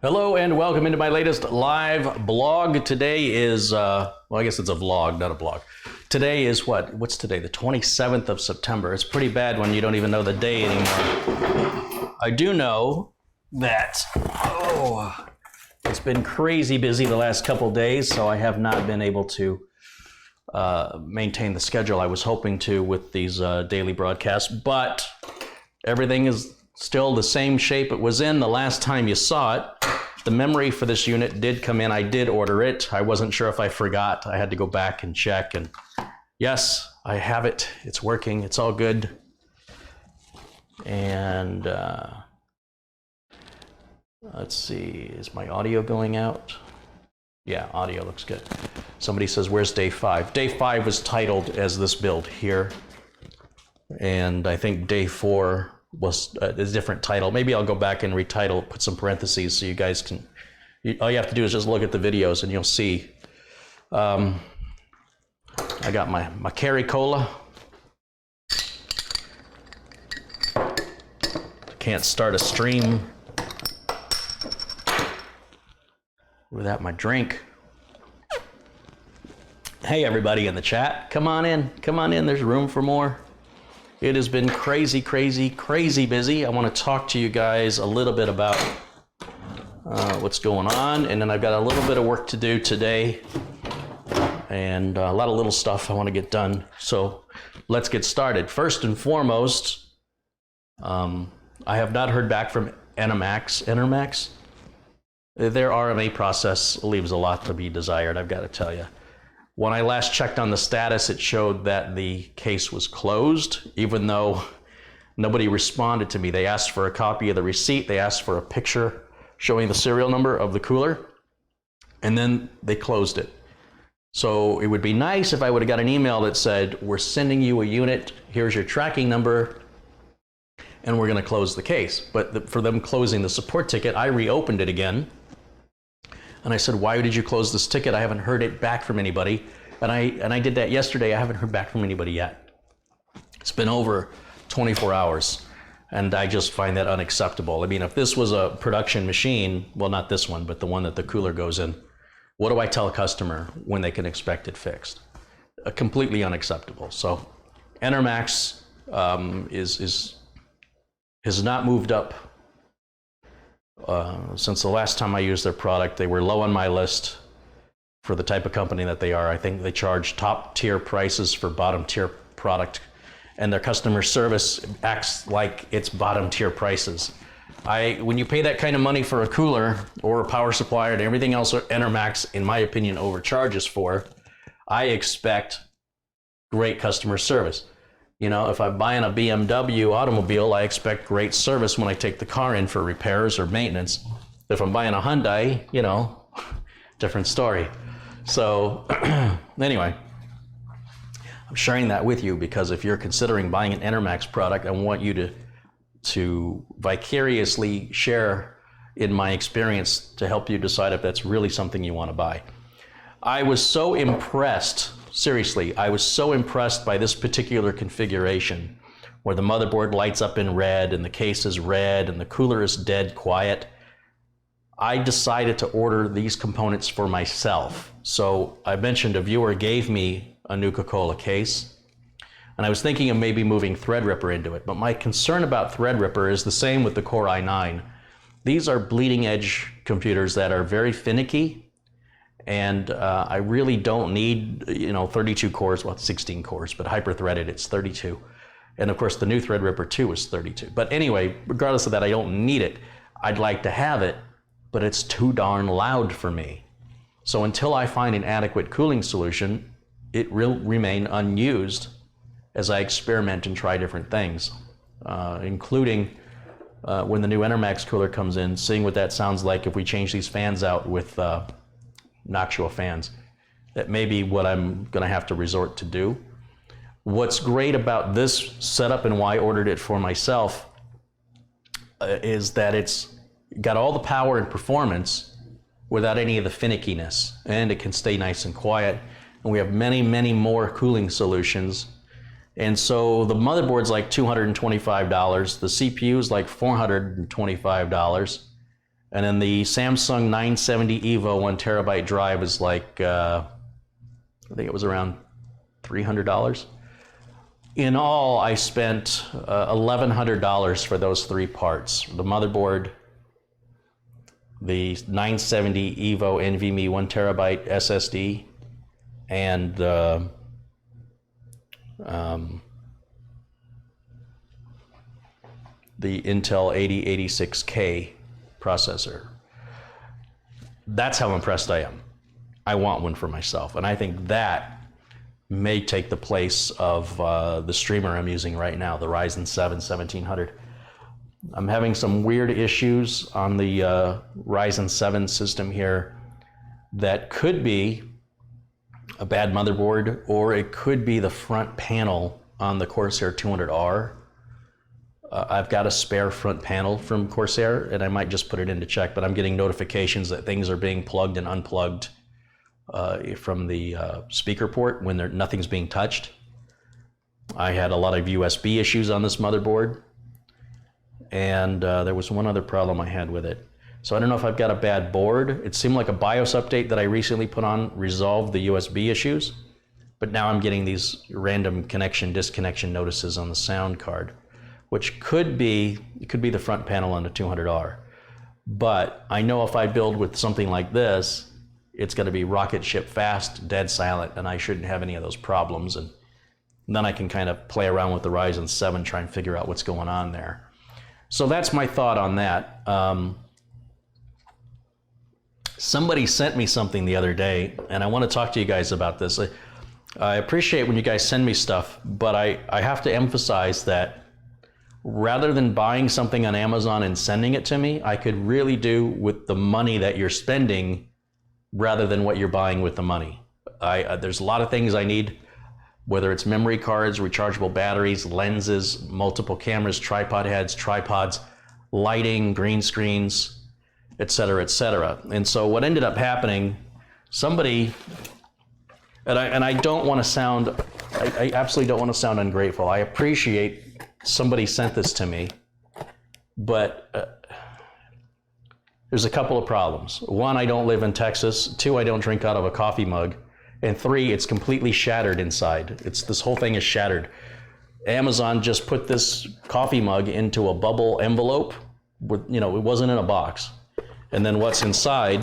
Hello and welcome into my latest live blog. Today is, well, I guess it's a vlog, not a blog. Today is what's today? The 27th of September. It's pretty bad when you don't even know the day anymore. I do know that, it's been crazy busy the last couple days, so I have not been able to maintain the schedule I was hoping to with these daily broadcasts, but everything is still the same shape it was in the last time you saw it. The memory for this unit did come in. I did order it. I wasn't sure if I forgot. I had to go back and check, and yes, I have it. It's working. It's all good. And let's see, is my audio going out? Yeah, audio looks good. Somebody says, where's day 5? Day 5 was titled as this build here. And I think day 4 was a different title. Maybe I'll go back and retitle, put some parentheses so you guys can, all you have to do is just look at the videos and you'll see. I got my car-ey cola. Can't start a stream without my drink. Hey everybody in the chat, come on in, there's room for more. It has been crazy, crazy, crazy busy. I want to talk to you guys a little bit about what's going on, and then I've got a little bit of work to do today and a lot of little stuff I want to get done. So let's get started. First and foremost, I have not heard back from Enermax. Their RMA process leaves a lot to be desired, I've got to tell you. When I last checked on the status, it showed that the case was closed, even though nobody responded to me. They asked for a copy of the receipt, they asked for a picture showing the serial number of the cooler, and then they closed it. So it would be nice if I would have got an email that said, we're sending you a unit, here's your tracking number, and we're gonna close the case. But for them closing the support ticket, I reopened it again. And I said, why did you close this ticket? I haven't heard it back from anybody. And I did that yesterday. I haven't heard back from anybody yet. It's been over 24 hours. And I just find that unacceptable. I mean, if this was a production machine, well, not this one, but the one that the cooler goes in, what do I tell a customer when they can expect it fixed? Completely unacceptable. So Enermax has not moved up. Since the last time I used their product. They were low on my list for the type of company that they are. I think they charge top tier prices for bottom tier product, and their customer service acts like it's bottom tier prices. When you pay that kind of money for a cooler or a power supply and everything else Enermax, in my opinion, overcharges for, I expect great customer service. You know, if I'm buying a BMW automobile, I expect great service when I take the car in for repairs or maintenance. If I'm buying a Hyundai, you know, different story. So anyway, I'm sharing that with you because if you're considering buying an Enermax product, I want you to vicariously share in my experience to help you decide if that's really something you want to buy. I was so impressed. Seriously, I was so impressed by this particular configuration where the motherboard lights up in red and the case is red and the cooler is dead quiet. I decided to order these components for myself. So I mentioned a viewer gave me a Nuka-Cola case, and I was thinking of maybe moving Threadripper into it, but my concern about Threadripper is the same with the Core i9. These are bleeding edge computers that are very finicky. And I really don't need, 32 cores, well, 16 cores, but hyper-threaded, it's 32. And of course, the new Threadripper 2 is 32. But anyway, regardless of that, I don't need it. I'd like to have it, but it's too darn loud for me. So until I find an adequate cooling solution, it will remain unused as I experiment and try different things, including when the new Enermax cooler comes in, seeing what that sounds like if we change these fans out with Noctua fans. That may be what I'm going to have to resort to do. What's great about this setup and why I ordered it for myself is that it's got all the power and performance without any of the finickiness, and it can stay nice and quiet. And we have many, many more cooling solutions. And so the motherboard's like $225, the CPU is like $425, And then the Samsung 970 EVO 1 terabyte drive is like, I think it was around $300. In all, I spent $1,100 for those 3 parts: the motherboard, the 970 EVO NVMe 1 terabyte SSD, and the Intel 8086K processor. That's how impressed I am. I want one for myself, and I think that may take the place of the streamer I'm using right now, the Ryzen 7 1700. I'm having some weird issues on the Ryzen 7 system here that could be a bad motherboard, or it could be the front panel on the Corsair 200R. I've got a spare front panel from Corsair, and I might just put it in to check, but I'm getting notifications that things are being plugged and unplugged from the speaker port when nothing's being touched. I had a lot of USB issues on this motherboard, and there was one other problem I had with it. So I don't know if I've got a bad board. It seemed like a BIOS update that I recently put on resolved the USB issues, but now I'm getting these random connection disconnection notices on the sound card, which could be the front panel on the 200R. But I know if I build with something like this, it's going to be rocket ship fast, dead silent, and I shouldn't have any of those problems. And then I can kind of play around with the Ryzen 7, try and figure out what's going on there. So that's my thought on that. Somebody sent me something the other day, and I want to talk to you guys about this. I appreciate when you guys send me stuff, but I have to emphasize that rather than buying something on Amazon and sending it to me, I could really do with the money that you're spending rather than what you're buying with the money. There's a lot of things I need, whether it's memory cards, rechargeable batteries, lenses, multiple cameras, tripod heads, tripods, lighting, green screens, etc., etc. And so what ended up happening, somebody, and I don't want to sound, I absolutely don't want to sound ungrateful. I appreciate somebody sent this to me, but there's a couple of problems. 1, I don't live in Texas. 2, I don't drink out of a coffee mug. And 3, it's completely shattered inside. This whole thing is shattered. Amazon just put this coffee mug into a bubble envelope. It wasn't in a box. And then what's inside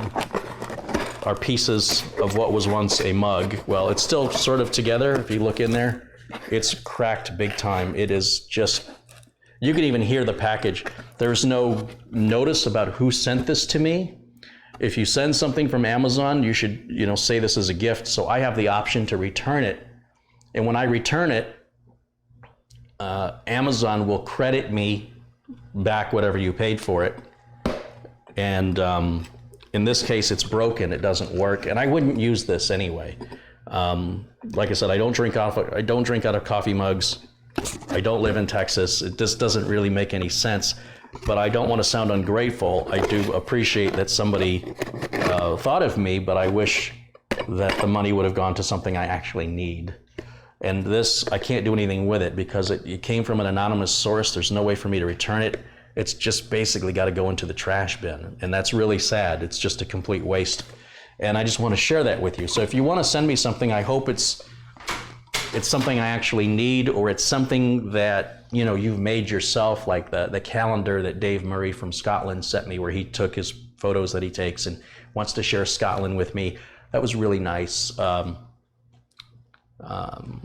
are pieces of what was once a mug. Well, it's still sort of together. If you look in there, it's cracked big time. It is just, you can even hear the package. There's no notice about who sent this to me. If you send something from Amazon, you should, say this is a gift. So I have the option to return it. And when I return it, Amazon will credit me back whatever you paid for it. And in this case, it's broken. It doesn't work. And I wouldn't use this anyway. Like I said, I don't drink out of coffee mugs. I don't live in Texas. It just doesn't really make any sense. But I don't want to sound ungrateful. I do appreciate that somebody thought of me, but I wish that the money would have gone to something I actually need. And this, I can't do anything with it because it came from an anonymous source. There's no way for me to return it. It's just basically got to go into the trash bin. And that's really sad. It's just a complete waste. And I just want to share that with you. So if you want to send me something, I hope it's something I actually need, or it's something that you've made yourself, like the calendar that Dave Murray from Scotland sent me, where he took his photos that he takes and wants to share Scotland with me. That was really nice.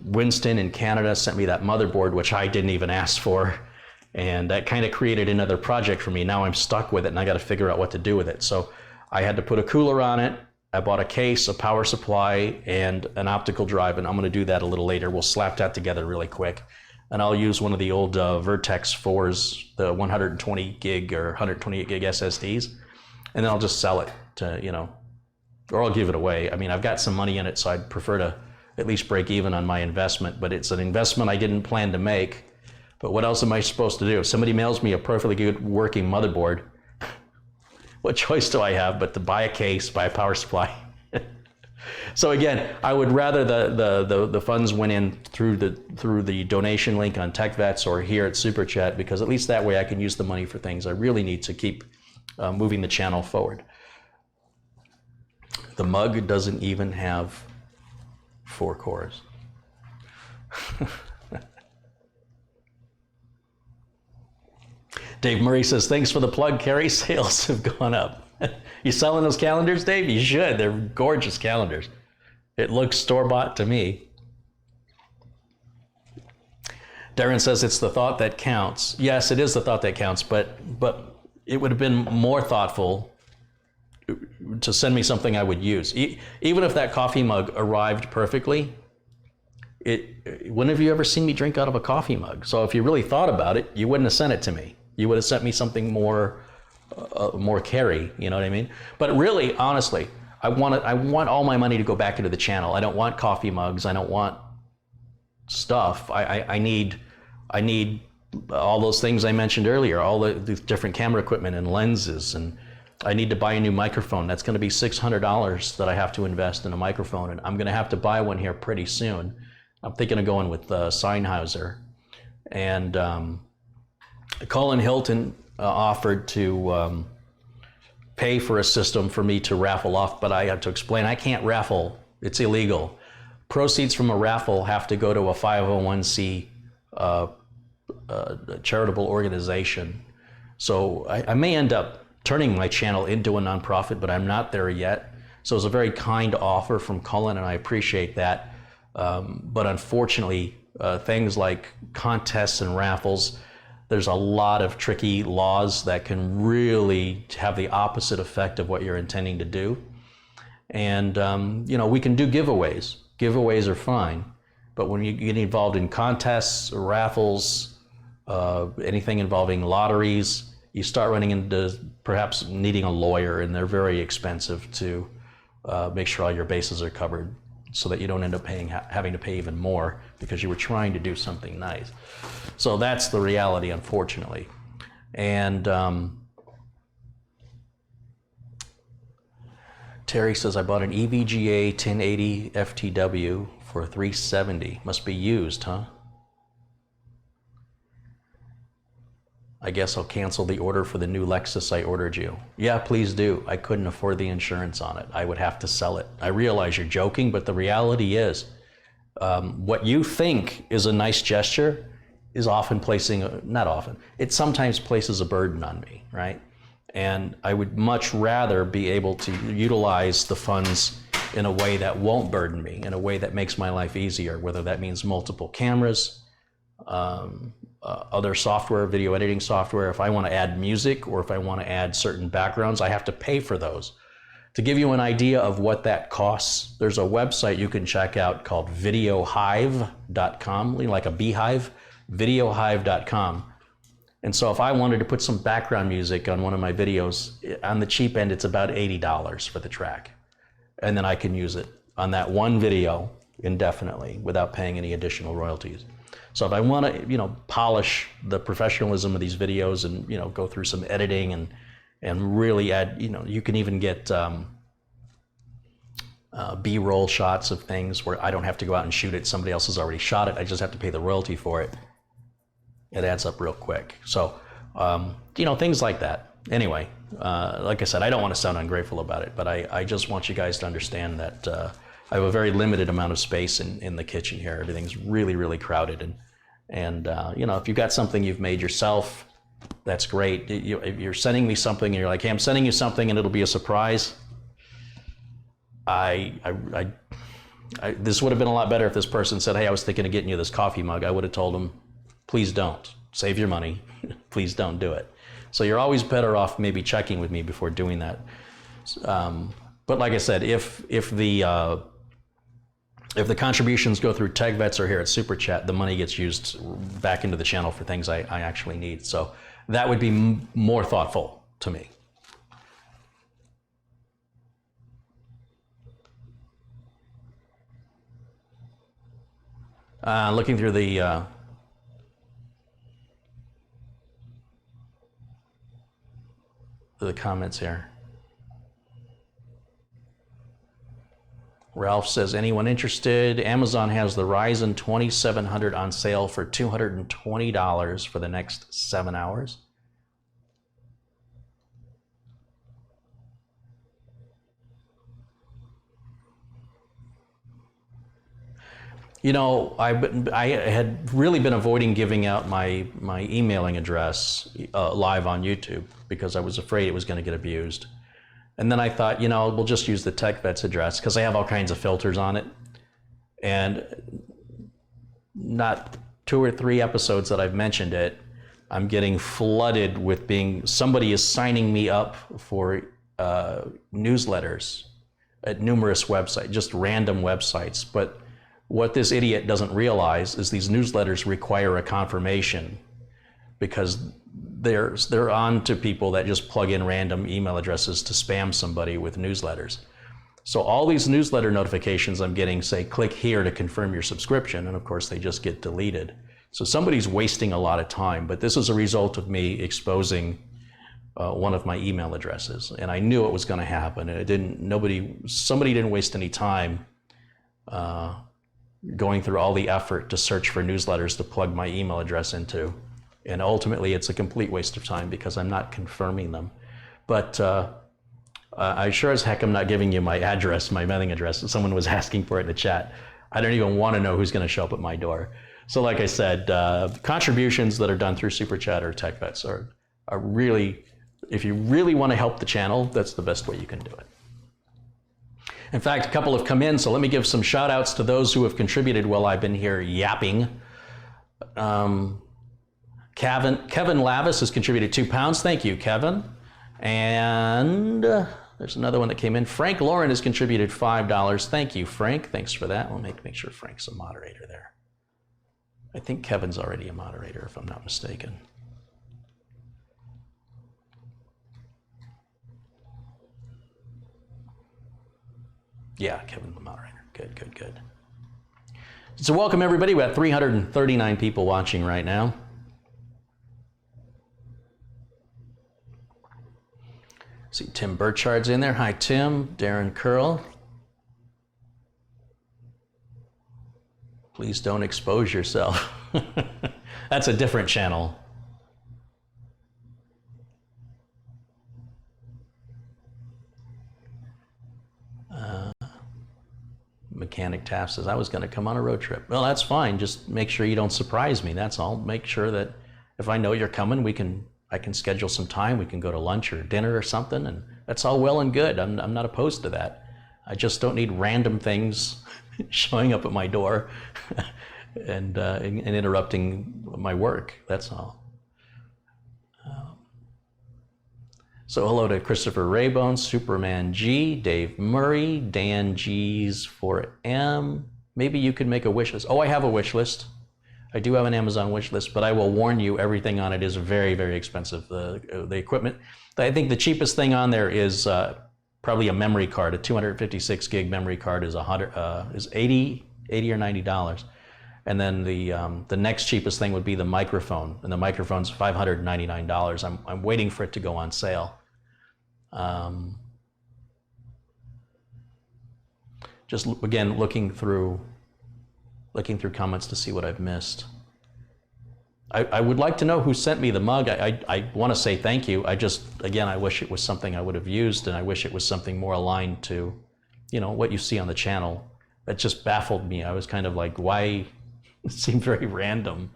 Winston in Canada sent me that motherboard, which I didn't even ask for, and that kind of created another project for me. Now I'm stuck with it, and I got to figure out what to do with it. So I had to put a cooler on it. I bought a case, a power supply, and an optical drive, and I'm going to do that a little later. We'll slap that together really quick. And I'll use one of the old Vertex 4s, the 120 gig or 128 gig SSDs, and then I'll just sell it to, or I'll give it away. I mean, I've got some money in it, so I'd prefer to at least break even on my investment, but it's an investment I didn't plan to make. But what else am I supposed to do? If somebody mails me a perfectly good working motherboard, what choice do I have but to buy a case, buy a power supply? So again, I would rather the funds went in through the donation link on TechVets or here at Super Chat, because at least that way I can use the money for things I really need to keep moving the channel forward. The mug doesn't even have 4 cores. Dave Murray says, thanks for the plug, Carrie. Sales have gone up. You selling those calendars, Dave? You should. They're gorgeous calendars. It looks store-bought to me. Darren says it's the thought that counts. Yes, it is the thought that counts, but it would have been more thoughtful to send me something I would use. Even if that coffee mug arrived perfectly, when have you ever seen me drink out of a coffee mug? So if you really thought about it, you wouldn't have sent it to me. You would have sent me something more carry, you know what I mean? But really, honestly, I want all my money to go back into the channel. I don't want coffee mugs. I don't want stuff. I need all those things I mentioned earlier, all the different camera equipment and lenses, and I need to buy a new microphone. That's going to be $600 that I have to invest in a microphone, and I'm going to have to buy one here pretty soon. I'm thinking of going with Sennheiser. And Colin Hilton offered to pay for a system for me to raffle off, but I have to explain I can't raffle. It's illegal. Proceeds from a raffle have to go to a 501c charitable organization. So I may end up turning my channel into a nonprofit, but I'm not there yet. So it's a very kind offer from Colin, and I appreciate that. But unfortunately, things like contests and raffles, there's a lot of tricky laws that can really have the opposite effect of what you're intending to do. And, we can do giveaways. Giveaways are fine. But when you get involved in contests, raffles, anything involving lotteries, you start running into perhaps needing a lawyer, and they're very expensive to make sure all your bases are covered, so that you don't end up having to pay even more because you were trying to do something nice. So that's the reality, unfortunately. And Terry says, I bought an EVGA 1080 FTW for $370. Must be used, huh? I guess I'll cancel the order for the new Lexus I ordered you. Yeah, please do. I couldn't afford the insurance on it. I would have to sell it. I realize you're joking, but the reality is, what you think is a nice gesture is often it sometimes places a burden on me, right? And I would much rather be able to utilize the funds in a way that won't burden me, in a way that makes my life easier, whether that means multiple cameras, other software, video editing software. If I want to add music or if I want to add certain backgrounds, I have to pay for those. To give you an idea of what that costs, there's a website you can check out called videohive.com, like a beehive, videohive.com. And so if I wanted to put some background music on one of my videos, on the cheap end, it's about $80 for the track. And then I can use it on that one video indefinitely without paying any additional royalties. So if I want to, polish the professionalism of these videos and, go through some editing and really add, you can even get B-roll shots of things where I don't have to go out and shoot it. Somebody else has already shot it. I just have to pay the royalty for it. It adds up real quick. So, things like that. Anyway, like I said, I don't want to sound ungrateful about it, but I just want you guys to understand that I have a very limited amount of space in the kitchen here. Everything's really, really crowded. And if you've got something you've made yourself, that's great. If you're sending me something and you're like, hey, I'm sending you something and it'll be a surprise. This would have been a lot better if this person said, hey, I was thinking of getting you this coffee mug. I would have told them, please don't. Save your money. Please don't do it. So you're always better off maybe checking with me before doing that. But like I said, if the contributions go through TechVets or here at Super Chat, the money gets used back into the channel for things I actually need. So that would be more thoughtful to me. Looking through the comments here. Ralph says, anyone interested? Amazon has the Ryzen 2700 on sale for $220 for the next 7 hours. You know, I had really been avoiding giving out my emailing address live on YouTube because I was afraid it was going to get abused. And then I thought, you know, we'll just use the TechVets address because I have all kinds of filters on it. And not 2 or 3 episodes that I've mentioned it, I'm getting flooded with somebody is signing me up for newsletters at numerous websites, just random websites. But what this idiot doesn't realize is these newsletters require a confirmation because they're on to people that just plug in random email addresses to spam somebody with newsletters. So all these newsletter notifications I'm getting say, click here to confirm your subscription, and of course they just get deleted. So somebody's wasting a lot of time, but this is a result of me exposing one of my email addresses, and I knew it was going to happen, and somebody didn't waste any time going through all the effort to search for newsletters to plug my email address into. And ultimately, it's a complete waste of time because I'm not confirming them. But I sure as heck am not giving you my address, my mailing address. Someone was asking for it in the chat. I don't even want to know who's going to show up at my door. So like I said, contributions that are done through Super Chat or TechVets are really, if you really want to help the channel, that's the best way you can do it. In fact, a couple have come in, so let me give some shout outs to those who have contributed while I've been here yapping. Kevin Lavis has contributed £2. Thank you, Kevin. And there's another one that came in. Frank Lauren has contributed $5. Thank you, Frank. Thanks for that. We'll make sure Frank's a moderator there. I think Kevin's already a moderator, if I'm not mistaken. Yeah, Kevin's the moderator. Good, good, good. So welcome, everybody. We have 339 people watching right now. See Tim Burchard's in there. Hi, Tim. Darren Curl. Please don't expose yourself. That's a different channel. Mechanic Taft says, I was going to come on a road trip. Well, that's fine. Just make sure you don't surprise me. That's all. Make sure that if I know you're coming, I can schedule some time. We can go to lunch or dinner or something, and that's all well and good. I'm not opposed to that. I just don't need random things showing up at my door and interrupting my work. That's all. So hello to Christopher Raybone, Superman G, Dave Murray, Dan G's 4M. Maybe you could make a wish list. Oh, I have a wish list. I do have an Amazon wish list, but I will warn you, everything on it is very, very expensive. The equipment, I think the cheapest thing on there is probably a memory card. A 256 gig memory card is $80 or $90. And then the next cheapest thing would be the microphone, and the microphone's $599. I'm waiting for it to go on sale. Just again looking through comments to see what I've missed. I would like to know who sent me the mug. I want to say thank you. I wish it was something I would have used, and I wish it was something more aligned to, what you see on the channel. That just baffled me. I was kind of like, why? It seemed very random.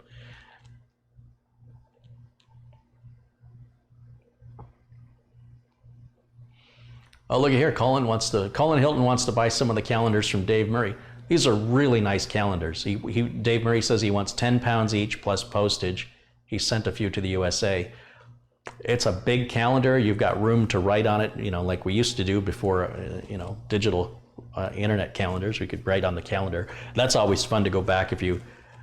Oh, look at here. Colin Hilton wants to buy some of the calendars from Dave Murray. These are really nice calendars. Dave Murray says he wants 10 pounds each plus postage. He sent a few to the USA. It's a big calendar. You've got room to write on it, like we used to do before, digital internet calendars. We could write on the calendar. That's always fun to go back.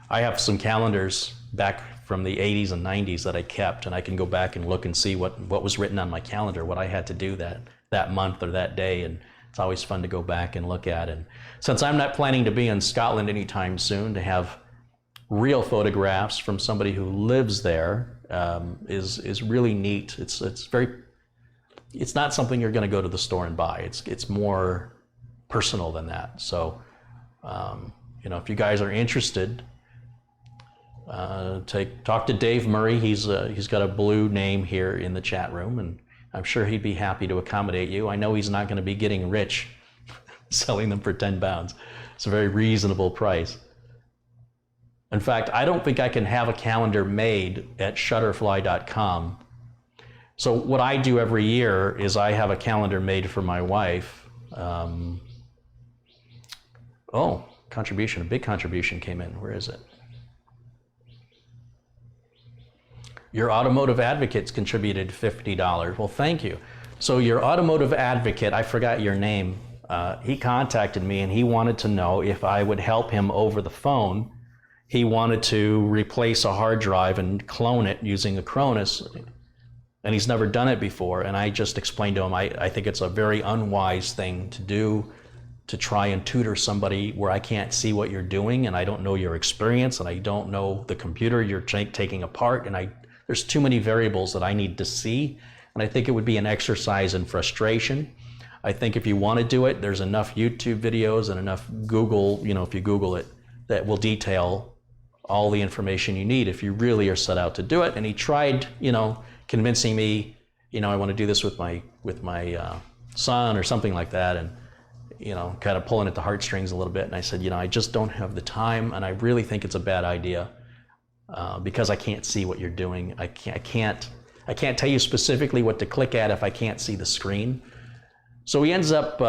I have some calendars back from the 80s and 90s that I kept, and I can go back and look and see what was written on my calendar, what I had to do that month or that day, and it's always fun to go back and look at. And since I'm not planning to be in Scotland anytime soon, to have real photographs from somebody who lives there is really neat. It's not something you're going to go to the store and buy. It's more personal than that. So if you guys are interested, talk to Dave Murray. He's got a blue name here in the chat room, and I'm sure he'd be happy to accommodate you. I know he's not going to be getting rich selling them for 10 pounds. It's a very reasonable price. In fact, I don't think I can have a calendar made at shutterfly.com. So what I do every year is I have a calendar made for my wife. Oh, contribution, a big contribution came in. Where is it? Your automotive advocates contributed $50. Well, thank you. So your automotive advocate, I forgot your name, he contacted me and he wanted to know if I would help him over the phone. He wanted to replace a hard drive and clone it using Acronis, and he's never done it before. And I just explained to him, I think it's a very unwise thing to do, to try and tutor somebody where I can't see what you're doing and I don't know your experience and I don't know the computer you're taking apart, and there's too many variables that I need to see, and I think it would be an exercise in frustration. I think if you want to do it, there's enough YouTube videos and enough Google, if you Google it, that will detail all the information you need if you really are set out to do it. And he tried, convincing me, I want to do this with my son or something like that, and kind of pulling at the heartstrings a little bit. And I said, I just don't have the time, and I really think it's a bad idea because I can't see what you're doing. I can't tell you specifically what to click at if I can't see the screen. So he ends up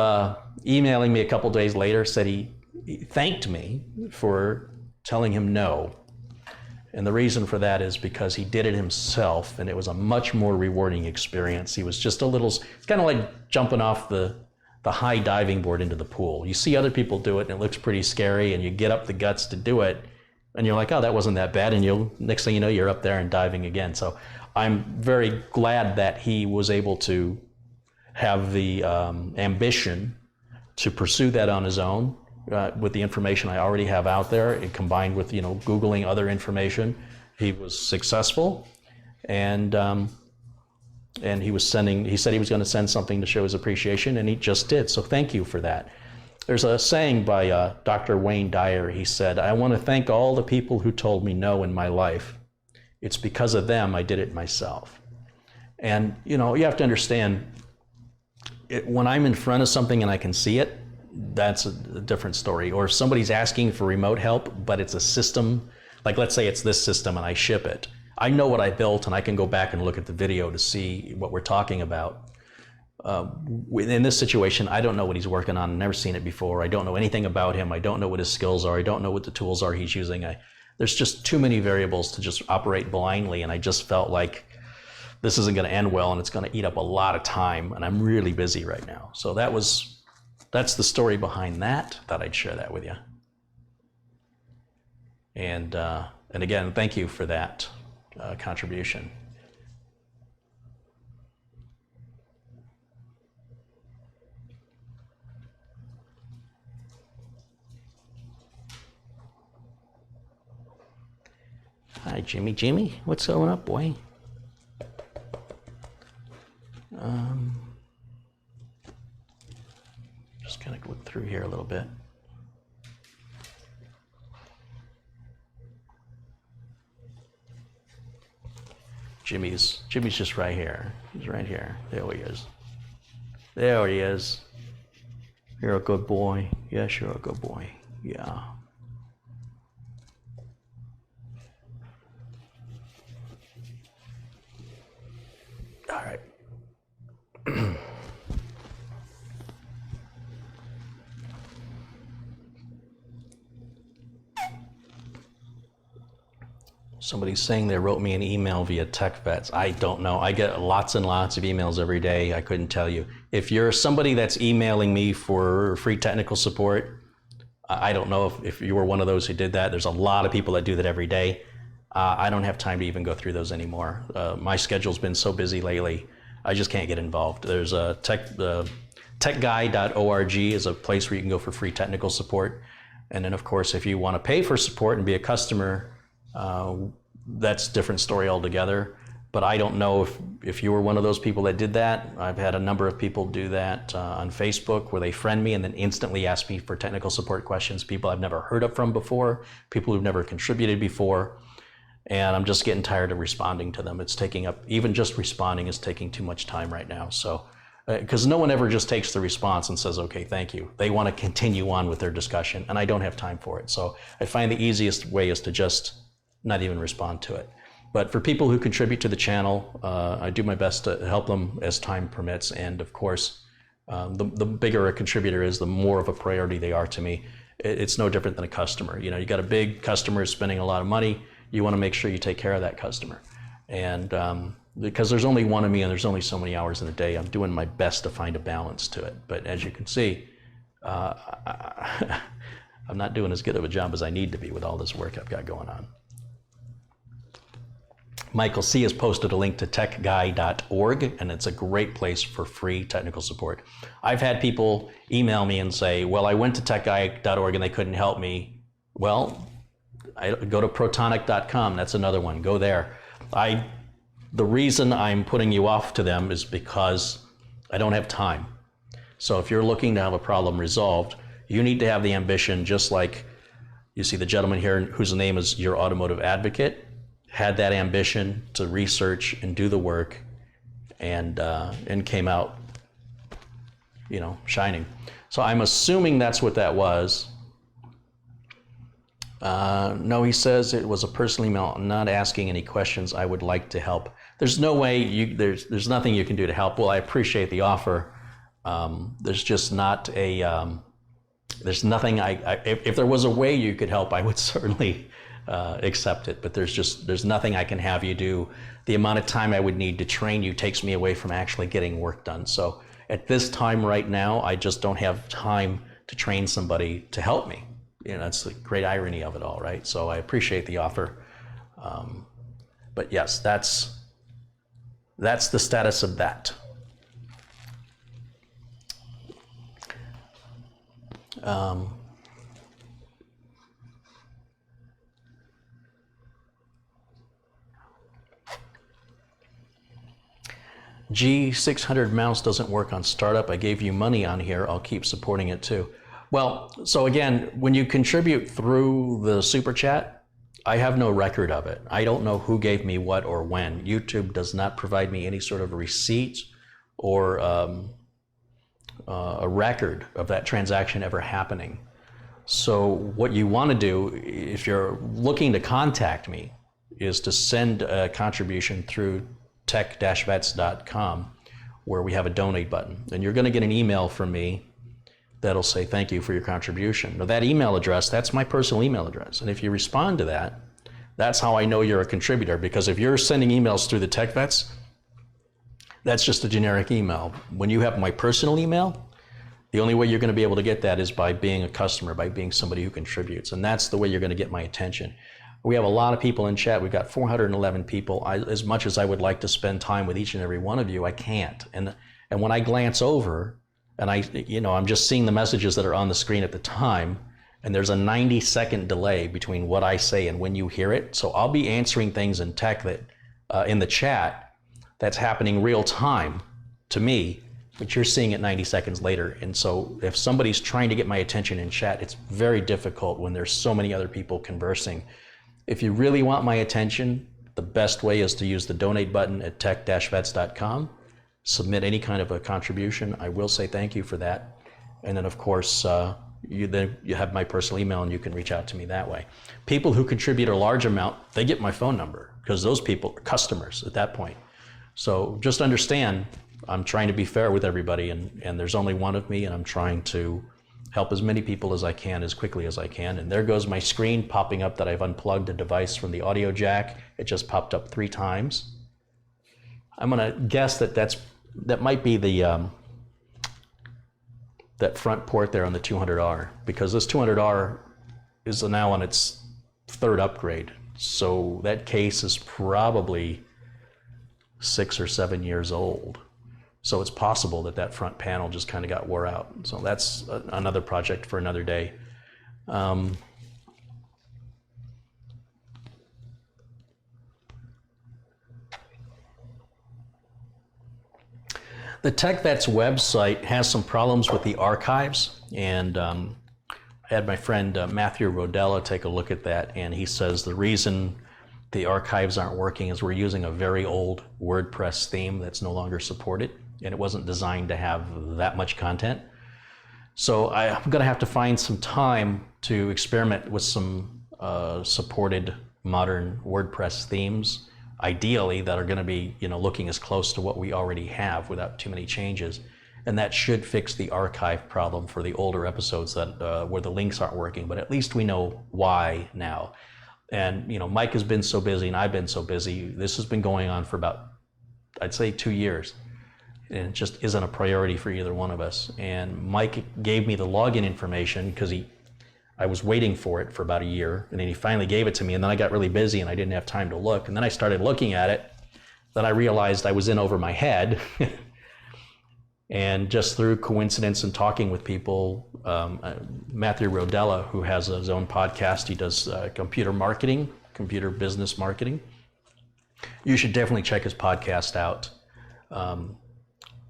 emailing me a couple days later, said he thanked me for telling him no. And the reason for that is because he did it himself, and it was a much more rewarding experience. He was just it's kind of like jumping off the high diving board into the pool. You see other people do it and it looks pretty scary, and you get up the guts to do it and you're like, oh, that wasn't that bad, and next thing you know, you're up there and diving again. So I'm very glad that he was able to have the ambition to pursue that on his own with the information I already have out there, and combined with Googling other information. He was successful, and he said he was going to send something to show his appreciation, and he just did. So thank you for that. There's a saying by Dr. Wayne Dyer. He said, I want to thank all the people who told me no in my life. It's because of them I did it myself. And you have to understand, when I'm in front of something and I can see it, that's a different story. Or if somebody's asking for remote help, but it's a system, like let's say it's this system and I ship it. I know what I built, and I can go back and look at the video to see what we're talking about. In this situation, I don't know what he's working on. I've never seen it before. I don't know anything about him. I don't know what his skills are. I don't know what the tools are he's using. There's just too many variables to just operate blindly, and I just felt like this isn't going to end well, and it's going to eat up a lot of time, and I'm really busy right now. So that's the story behind that. Thought I'd share that with you. And again, thank you for that contribution. Hi, Jimmy. Jimmy, what's going up, boy? Just kind of look through here a little bit. Jimmy's just right here. He's right here. There he is. There he is. You're a good boy. Yes, you're a good boy. Yeah. All right. Somebody's saying they wrote me an email via TechVets. I don't know. I get lots and lots of emails every day. I couldn't tell you. If you're somebody that's emailing me for free technical support, I don't know if you were one of those who did that. There's a lot of people that do that every day. I don't have time to even go through those anymore. My schedule's been so busy lately, I just can't get involved. There's a techguy.org is a place where you can go for free technical support. And then of course, if you want to pay for support and be a customer, that's a different story altogether. But I don't know if you were one of those people that did that. I've had a number of people do that on Facebook, where they friend me and then instantly ask me for technical support questions. People I've never heard of from before, people who've never contributed before. And I'm just getting tired of responding to them. It's taking up, even just responding is taking too much time right now. So because no one ever just takes the response and says, okay, thank you. They want to continue on with their discussion, and I don't have time for it. So I find the easiest way is to just not even respond to it. But for people who contribute to the channel, I do my best to help them as time permits. And of course, the bigger a contributor is, the more of a priority they are to me. It's no different than a customer. You know, you got a big customer spending a lot of money, you want to make sure you take care of that customer. And because there's only one of me and there's only so many hours in a day, I'm doing my best to find a balance to it. But as you can see, I'm not doing as good of a job as I need to be with all this work I've got going on. Michael C. has posted a link to techguy.org, and it's a great place for free technical support. I've had people email me and say, well, I went to techguy.org and they couldn't help me. Well, I go to protonic.com. That's another one. Go there. The reason I'm putting you off to them is because I don't have time. So if you're looking to have a problem resolved, you need to have the ambition, just like you see the gentleman here whose name is Your Automotive Advocate, had that ambition to research and do the work, and came out, you know, shining. So I'm assuming that's what that was. No, he says it was a personal email. I'm not asking any questions. I would like to help. There's no way there's nothing you can do to help. Well, I appreciate the offer. There's just not a, there's nothing if there was a way you could help, I would certainly accept it, but there's nothing I can have you do. The amount of time I would need to train you takes me away from actually getting work done. So at this time right now, I just don't have time to train somebody to help me. You know, that's the great irony of it all, right? So I appreciate the offer. But yes, that's the status of that. G600 mouse doesn't work on startup. I gave you money on here. I'll keep supporting it too. Well, so again, when you contribute through the super chat, I have no record of it. I don't know who gave me what or when. YouTube does not provide me any sort of receipt or a record of that transaction ever happening. So what you want to do, if you're looking to contact me, is to send a contribution through tech-vets.com, where we have a donate button. And you're going to get an email from me that'll say thank you for your contribution. Now that email address, that's my personal email address. And if you respond to that, that's how I know you're a contributor, because if you're sending emails through the Tech Vets, that's just a generic email. When you have my personal email, the only way you're going to be able to get that is by being a customer, by being somebody who contributes. And that's the way you're going to get my attention. We have a lot of people in chat. We've got 411 people. As much as I would like to spend time with each and every one of you, I can't. And when I glance over, and I'm just seeing the messages that are on the screen at the time, and there's a 90-second delay between what I say and when you hear it. So I'll be answering things in tech that in the chat that's happening real time to me, but you're seeing it 90 seconds later. And so if somebody's trying to get my attention in chat, it's very difficult when there's so many other people conversing. If you really want my attention, the best way is to use the donate button at tech-vets.com. Submit any kind of a contribution. I will say thank you for that. And then of course, you have my personal email and you can reach out to me that way. People who contribute a large amount, they get my phone number, because those people are customers at that point. So just understand, I'm trying to be fair with everybody, and there's only one of me, and I'm trying to help as many people as I can as quickly as I can. And there goes my screen popping up that I've unplugged a device from the audio jack. It just popped up 3 times. I'm gonna guess that might be the that front port there on the 200R, because this 200R is now on its 3rd upgrade. So that case is probably 6 or 7 years old. So it's possible that that front panel just kind of got wore out. So that's another project for another day. The TechVets website has some problems with the archives, and I had my friend Matthew Rodella take a look at that, and he says the reason the archives aren't working is we're using a very old WordPress theme that's no longer supported. and it wasn't designed to have that much content. So I'm going to have to find some time to experiment with some supported modern WordPress themes, ideally that are going to be, looking as close to what we already have without too many changes. And that should fix the archive problem for the older episodes that where the links aren't working, but at least we know why now. And Mike has been so busy and I've been so busy. This has been going on for about, I'd say, 2 years. And it just isn't a priority for either one of us. And Mike gave me the login information because I was waiting for it for about a year, and then he finally gave it to me, and then I got really busy and I didn't have time to look. And then I started looking at it. Then I realized I was in over my head. And just through coincidence and talking with people, Matthew Rodella, who has his own podcast, he does computer marketing, computer business marketing. You should definitely check his podcast out.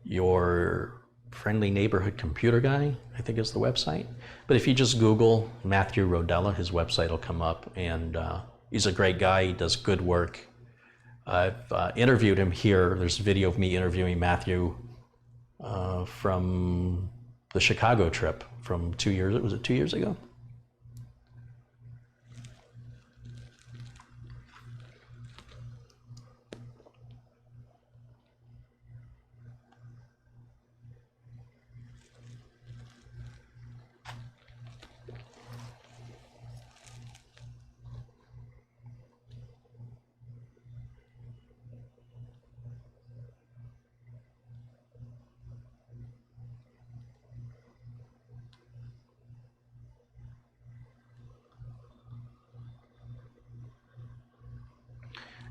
Your Friendly Neighborhood Computer Guy, I think is the website. But if you just Google Matthew Rodella, his website will come up, and he's a great guy. He does good work. I've interviewed him here. There's a video of me interviewing Matthew from the Chicago trip from 2 years, was it 2 years ago?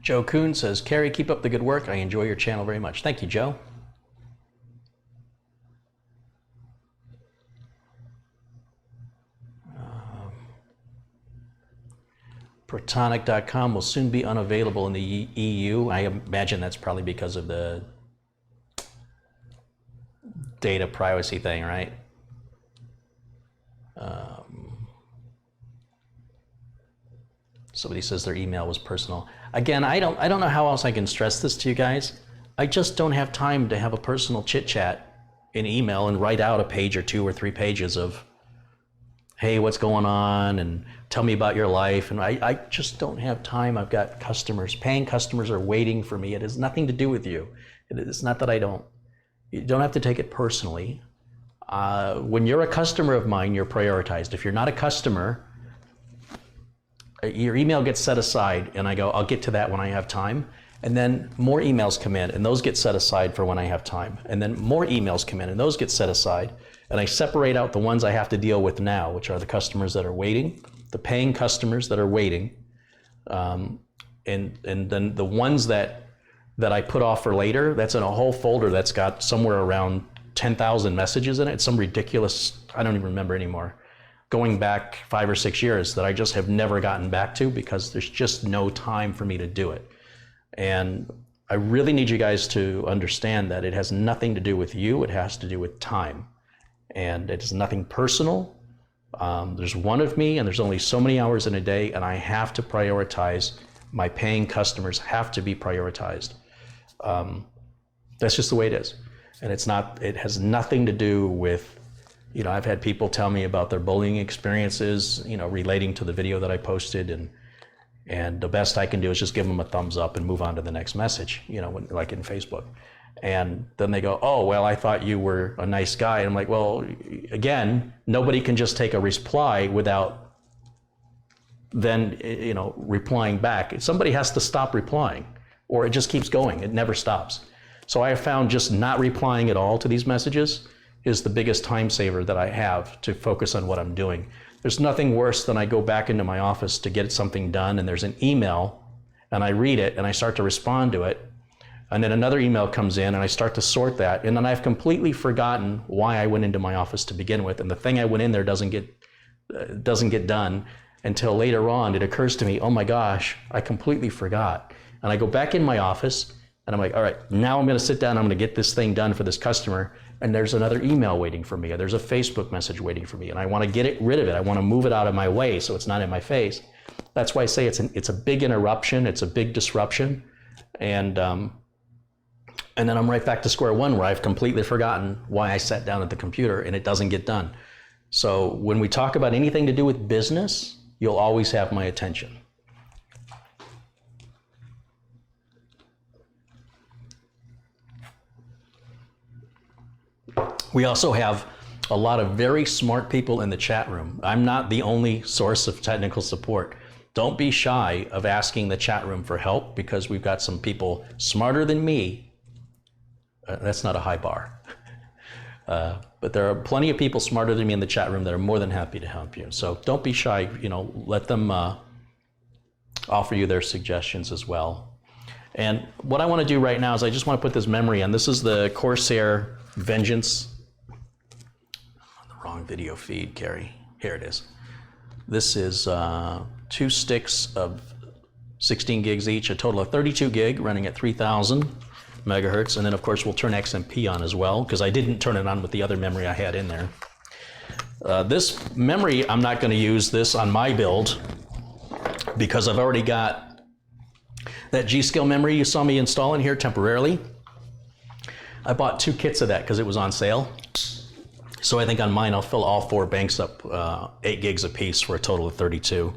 Joe Kuhn says, Carrie, keep up the good work. I enjoy your channel very much. Thank you, Joe. Protonic.com will soon be unavailable in the EU. I imagine that's probably because of the data privacy thing, right? Somebody says their email was personal. Again, I don't know how else I can stress this to you guys. I just don't have time to have a personal chit chat in email and write out a page or 2 or 3 pages of, hey, what's going on, and tell me about your life. And I just don't have time. I've got customers, paying customers are waiting for me. It has nothing to do with you. It's not that you don't have to take it personally. When you're a customer of mine, you're prioritized. If you're not a customer, your email gets set aside, and I go, I'll get to that when I have time. And then more emails come in, and those get set aside for when I have time. And then more emails come in, and those get set aside. And I separate out the ones I have to deal with now, which are the customers that are waiting, the paying customers that are waiting, and then the ones that I put off for later. That's in a whole folder that's got somewhere around 10,000 messages in it. It's some ridiculous, I don't even remember anymore, going back 5 or 6 years that I just have never gotten back to because there's just no time for me to do it. And I really need you guys to understand that it has nothing to do with you. It has to do with time. And it is nothing personal. There's one of me, and there's only so many hours in a day, and I have to prioritize. My paying customers have to be prioritized. That's just the way it is. And it has nothing to do with, I've had people tell me about their bullying experiences, relating to the video that I posted, and the best I can do is just give them a thumbs up and move on to the next message, like in Facebook. And then they go, oh, well, I thought you were a nice guy. And I'm like, well, again, nobody can just take a reply without then, replying back. Somebody has to stop replying, or it just keeps going. It never stops. So I have found just not replying at all to these messages is the biggest time saver that I have to focus on what I'm doing. There's nothing worse than I go back into my office to get something done, and there's an email, and I read it, and I start to respond to it, and then another email comes in, and I start to sort that, and then I've completely forgotten why I went into my office to begin with, and the thing I went in there doesn't get done until later on. It occurs to me, oh my gosh, I completely forgot. And I go back in my office, and I'm like, all right, now I'm going to sit down, I'm going to get this thing done for this customer, and there's another email waiting for me, or there's a Facebook message waiting for me, and I want to get rid of it. I want to move it out of my way so it's not in my face. That's why I say it's a big interruption, it's a big disruption, and And then I'm right back to square one where I've completely forgotten why I sat down at the computer and it doesn't get done. So when we talk about anything to do with business, you'll always have my attention. We also have a lot of very smart people in the chat room. I'm not the only source of technical support. Don't be shy of asking the chat room for help, because we've got some people smarter than me. That's not a high bar. But there are plenty of people smarter than me in the chat room that are more than happy to help you. So don't be shy, let them offer you their suggestions as well. And what I want to do right now is I just want to put this memory on. This is the Corsair Vengeance. Wrong video feed, Carrie. Here it is. This is 2 sticks of 16 gigs each, a total of 32 gig running at 3000 megahertz. And then of course we'll turn XMP on as well, because I didn't turn it on with the other memory I had in there. This memory, I'm not going to use this on my build because I've already got that G-Skill memory you saw me install in here temporarily. I bought 2 kits of that because it was on sale. So I think on mine I'll fill all 4 banks up 8 gigs a piece for a total of 32.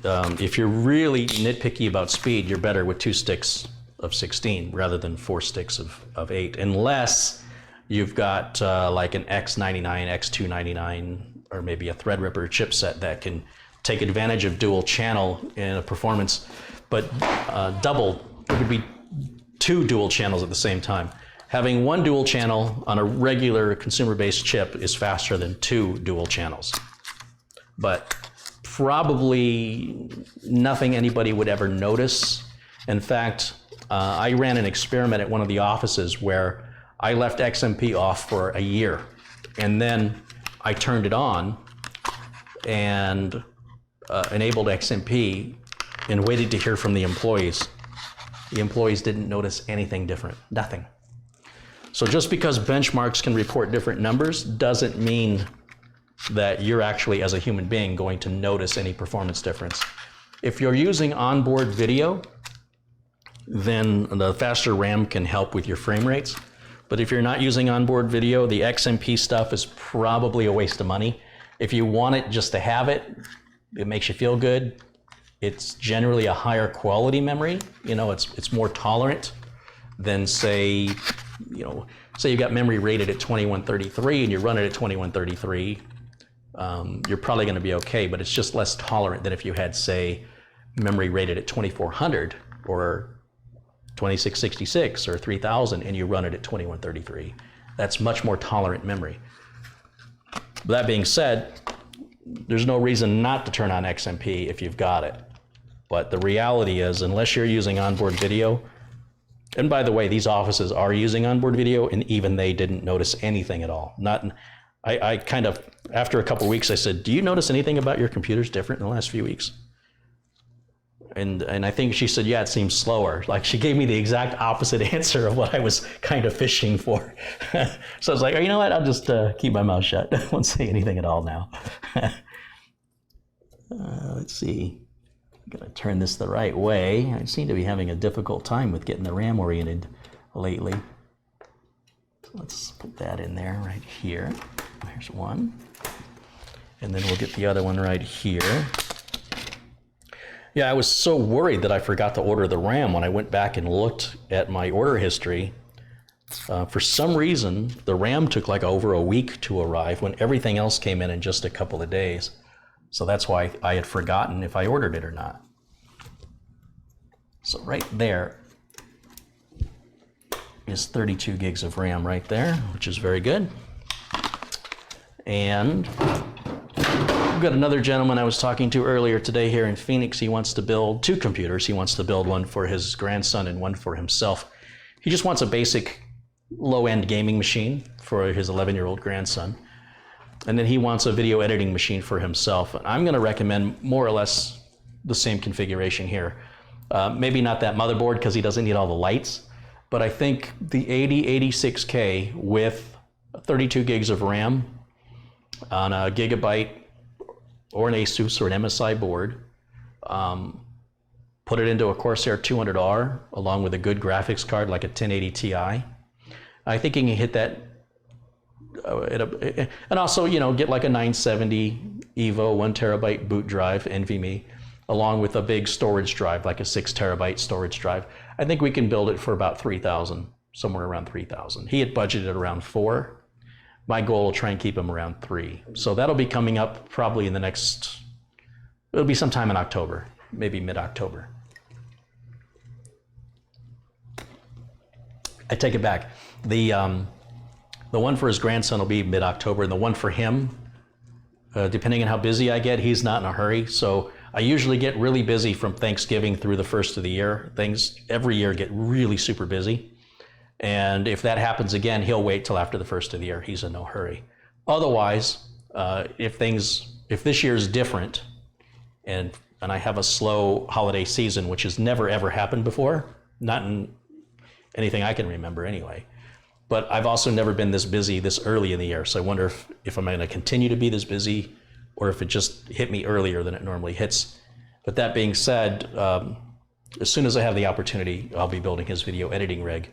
If you're really nitpicky about speed, you're better with 2 sticks of 16 rather than 4 sticks of 8, unless you've got like an X99, X299, or maybe a Threadripper chipset that can take advantage of dual channel in a performance, but double, it would be 2 dual channels at the same time. Having 1 dual channel on a regular consumer-based chip is faster than 2 dual channels. But probably nothing anybody would ever notice. In fact, I ran an experiment at one of the offices where I left XMP off for a year, and then I turned it on and enabled XMP and waited to hear from the employees. The employees didn't notice anything different, nothing. So just because benchmarks can report different numbers doesn't mean that you're actually, as a human being, going to notice any performance difference. If you're using onboard video, then the faster RAM can help with your frame rates. But if you're not using onboard video, the XMP stuff is probably a waste of money. If you want it just to have it, it makes you feel good. It's generally a higher quality memory. It's more tolerant than say you got memory rated at 2133 and you run it at 2133, you're probably going to be okay, but it's just less tolerant than if you had, say, memory rated at 2400 or 2666 or 3000 and you run it at 2133. That's much more tolerant memory. That being said, there's no reason not to turn on XMP if you've got it. But the reality is, unless you're using onboard video, and by the way, these offices are using onboard video, and even they didn't notice anything at all. I kind of, after a couple of weeks, I said, do you notice anything about your computers different in the last few weeks? And I think she said, yeah, it seems slower. Like, she gave me the exact opposite answer of what I was kind of fishing for. So I was like, oh, you know what, I'll just keep my mouth shut. I won't say anything at all now. Let's see. I'm gonna turn this the right way. I seem to be having a difficult time with getting the RAM oriented lately. So let's put that in there right here. There's one. And then we'll get the other one right here. Yeah, I was so worried that I forgot to order the RAM when I went back and looked at my order history. For some reason, the RAM took like over a week to arrive when everything else came in just a couple of days. So that's why I had forgotten if I ordered it or not. So right there is 32 gigs of RAM right there, which is very good. And I've got another gentleman I was talking to earlier today here in Phoenix. He wants to build 2 computers. He wants to build one for his grandson and one for himself. He just wants a basic low-end gaming machine for his 11-year-old grandson. And then he wants a video editing machine for himself. And I'm going to recommend more or less the same configuration here. Maybe not that motherboard because he doesn't need all the lights, but I think the 8086K with 32 gigs of RAM on a Gigabyte or an Asus or an MSI board, put it into a Corsair 200R along with a good graphics card like a 1080 Ti, I think you can hit that. And also, you know, get like a 970 Evo 1 terabyte boot drive, NVMe, along with a big storage drive, like a 6 terabyte storage drive. I think we can build it for about 3,000, somewhere around 3,000. He had budgeted around 4. My goal will try and keep him around 3. So that'll be coming up probably in the next, it'll be sometime in October, maybe mid-October. I take it back. The one for his grandson will be mid-October, and the one for him, depending on how busy I get, he's not in a hurry. So I usually get really busy from Thanksgiving through the first of the year. Things every year get really super busy. And if that happens again, he'll wait till after the first of the year. He's in no hurry. Otherwise, if this year is different, and I have a slow holiday season, which has never ever happened before, not in anything I can remember anyway. But I've also never been this busy this early in the year. So I wonder if I'm going to continue to be this busy, or if it just hit me earlier than it normally hits. But that being said, as soon as I have the opportunity, I'll be building his video editing rig.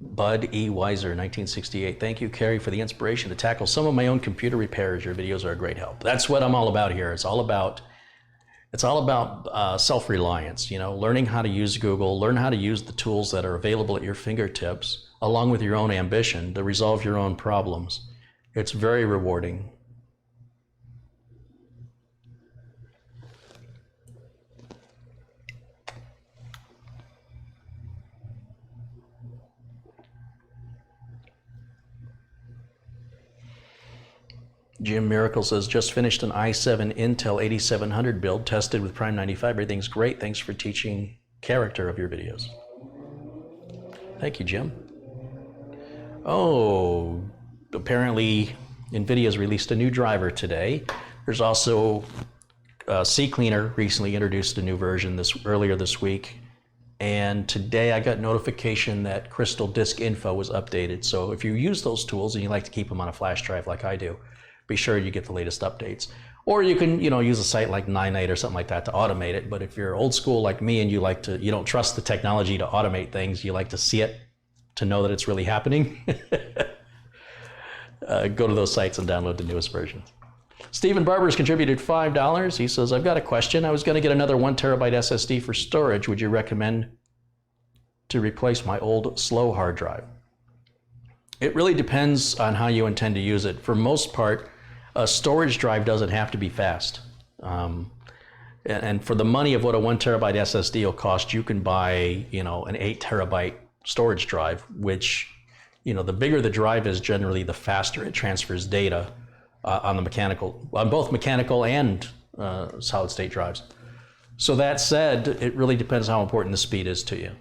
Bud E. Weiser, 1968. Thank you, Carrie, for the inspiration to tackle some of my own computer repairs. Your videos are a great help. That's what I'm all about here. It's all about self-reliance, you know, learning how to use Google, learn how to use the tools that are available at your fingertips, along with your own ambition to resolve your own problems. It's very rewarding. Jim Miracle says, just finished an i7 Intel 8700 build, tested with Prime 95. Everything's great. Thanks for teaching character of your videos. Thank you, Jim. Oh, apparently NVIDIA's released a new driver today. There's also CCleaner recently introduced a new version earlier this week. And today I got notification that Crystal Disk Info was updated. So if you use those tools and you like to keep them on a flash drive like I do, be sure you get the latest updates. Or you can, you know, use a site like 9.8 or something like that to automate it. But if you're old school like me and you don't trust the technology to automate things, you like to see it to know that it's really happening, go to those sites and download the newest versions. Stephen Barber's contributed $5. He says, I've got a question. I was going to get another 1 terabyte SSD for storage. Would you recommend to replace my old slow hard drive? It really depends on how you intend to use it. For most part, a storage drive doesn't have to be fast. And for the money of what a 1 terabyte SSD will cost, you can buy, you know, an 8 terabyte storage drive, which, you know, the bigger the drive is, generally the faster it transfers data on both mechanical and solid state drives. So that said, it really depends how important the speed is to you.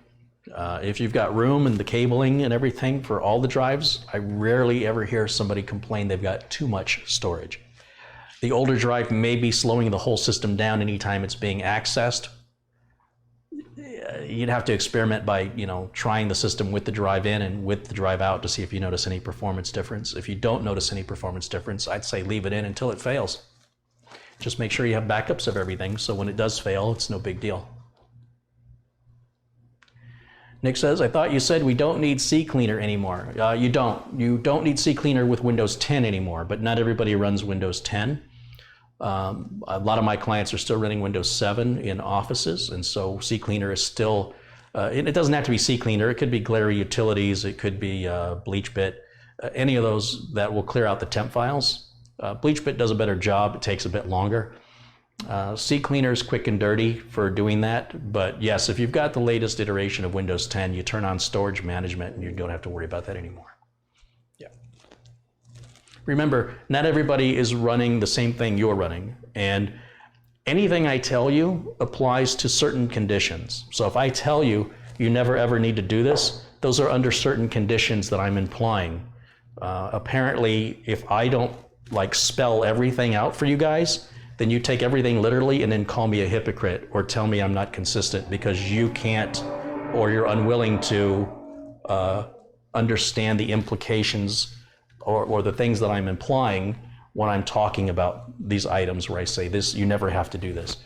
If you've got room and the cabling and everything for all the drives, I rarely ever hear somebody complain they've got too much storage. The older drive may be slowing the whole system down anytime it's being accessed. You'd have to experiment by, you know, trying the system with the drive in and with the drive out to see if you notice any performance difference. If you don't notice any performance difference, I'd say leave it in until it fails. Just make sure you have backups of everything, so when it does fail, it's no big deal. Nick says, I thought you said we don't need CCleaner anymore. You don't. You don't need CCleaner with Windows 10 anymore, but not everybody runs Windows 10. A lot of my clients are still running Windows 7 in offices, and so CCleaner is still, it doesn't have to be CCleaner. It could be Glary Utilities, it could be BleachBit, any of those that will clear out the temp files. BleachBit does a better job. It takes a bit longer. CCleaner is quick and dirty for doing that, but yes, if you've got the latest iteration of Windows 10, you turn on storage management and you don't have to worry about that anymore. Yeah. Remember, not everybody is running the same thing you're running, and anything I tell you applies to certain conditions. So if I tell you you never ever need to do this, those are under certain conditions that I'm implying. Apparently, if I don't like spell everything out for you guys, then you take everything literally and then call me a hypocrite or tell me I'm not consistent because you can't or you're unwilling to understand the implications or the things that I'm implying when I'm talking about these items where I say this, you never have to do this.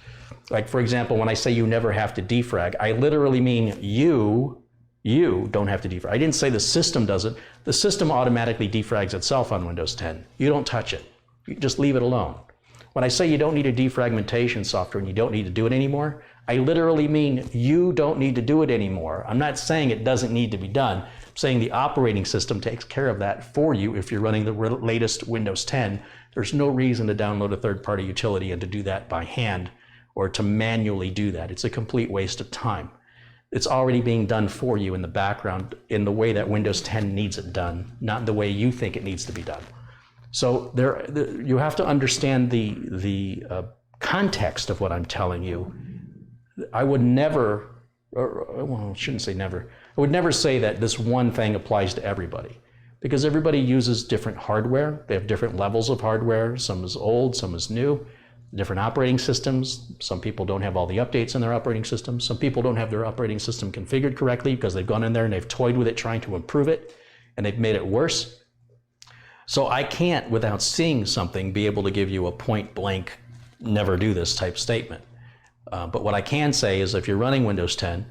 Like, for example, when I say you never have to defrag, I literally mean you don't have to defrag. I didn't say the system does it. The system automatically defrags itself on Windows 10. You don't touch it. You just leave it alone. When I say you don't need a defragmentation software and you don't need to do it anymore, I literally mean you don't need to do it anymore. I'm not saying it doesn't need to be done. I'm saying the operating system takes care of that for you if you're running the latest Windows 10. There's no reason to download a third-party utility and to do that by hand or to manually do that. It's a complete waste of time. It's already being done for you in the background in the way that Windows 10 needs it done, not the way you think it needs to be done. So you have to understand the context of what I'm telling you. I would never, well, I shouldn't say never. I would never say that this one thing applies to everybody because everybody uses different hardware. They have different levels of hardware. Some is old, some is new, different operating systems. Some people don't have all the updates in their operating system. Some people don't have their operating system configured correctly because they've gone in there and they've toyed with it trying to improve it and they've made it worse. So I can't, without seeing something, be able to give you a point blank, never do this type statement. But what I can say is if you're running Windows 10,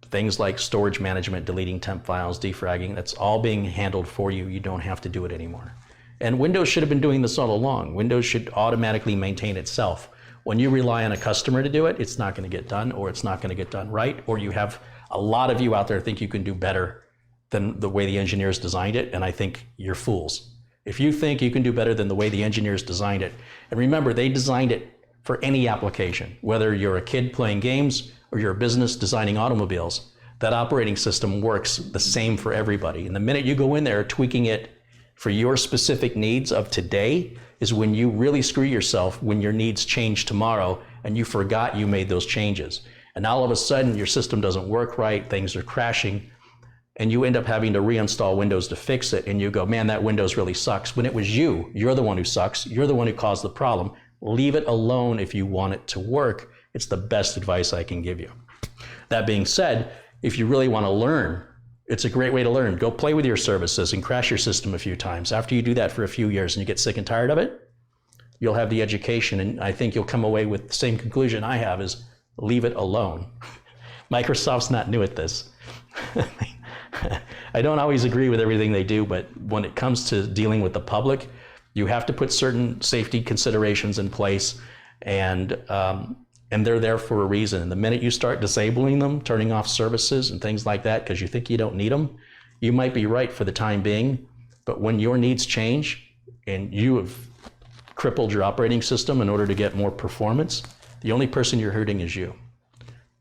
things like storage management, deleting temp files, defragging, that's all being handled for you. You don't have to do it anymore. And Windows should have been doing this all along. Windows should automatically maintain itself. When you rely on a customer to do it, it's not going to get done, or it's not going to get done right, or you have a lot of you out there think you can do better than the way the engineers designed it, and I think you're fools. If you think you can do better than the way the engineers designed it, and remember, they designed it for any application, whether you're a kid playing games or you're a business designing automobiles, that operating system works the same for everybody. And the minute you go in there tweaking it for your specific needs of today is when you really screw yourself, when your needs change tomorrow and you forgot you made those changes. And all of a sudden your system doesn't work right, things are crashing, and you end up having to reinstall Windows to fix it, and you go, man, that Windows really sucks. When it was you're the one who sucks, you're the one who caused the problem. Leave it alone if you want it to work. It's the best advice I can give you. That being said, if you really want to learn, it's a great way to learn. Go play with your services and crash your system a few times. After you do that for a few years and you get sick and tired of it, you'll have the education, and I think you'll come away with the same conclusion I have, is leave it alone. Microsoft's not new at this. I don't always agree with everything they do, but when it comes to dealing with the public, you have to put certain safety considerations in place, and they're there for a reason. And the minute you start disabling them, turning off services and things like that because you think you don't need them, you might be right for the time being, but when your needs change and you have crippled your operating system in order to get more performance, the only person you're hurting is you.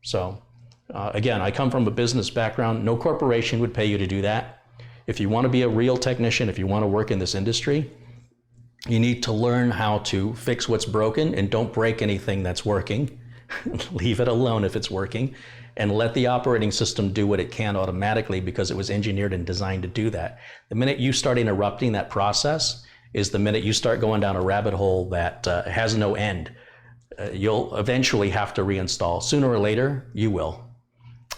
So again, I come from a business background. No corporation would pay you to do that. If you want to be a real technician, if you want to work in this industry, you need to learn how to fix what's broken and don't break anything that's working. Leave it alone if it's working, and let the operating system do what it can automatically because it was engineered and designed to do that. The minute you start interrupting that process is the minute you start going down a rabbit hole that has no end. You'll eventually have to reinstall. Sooner or later, you will.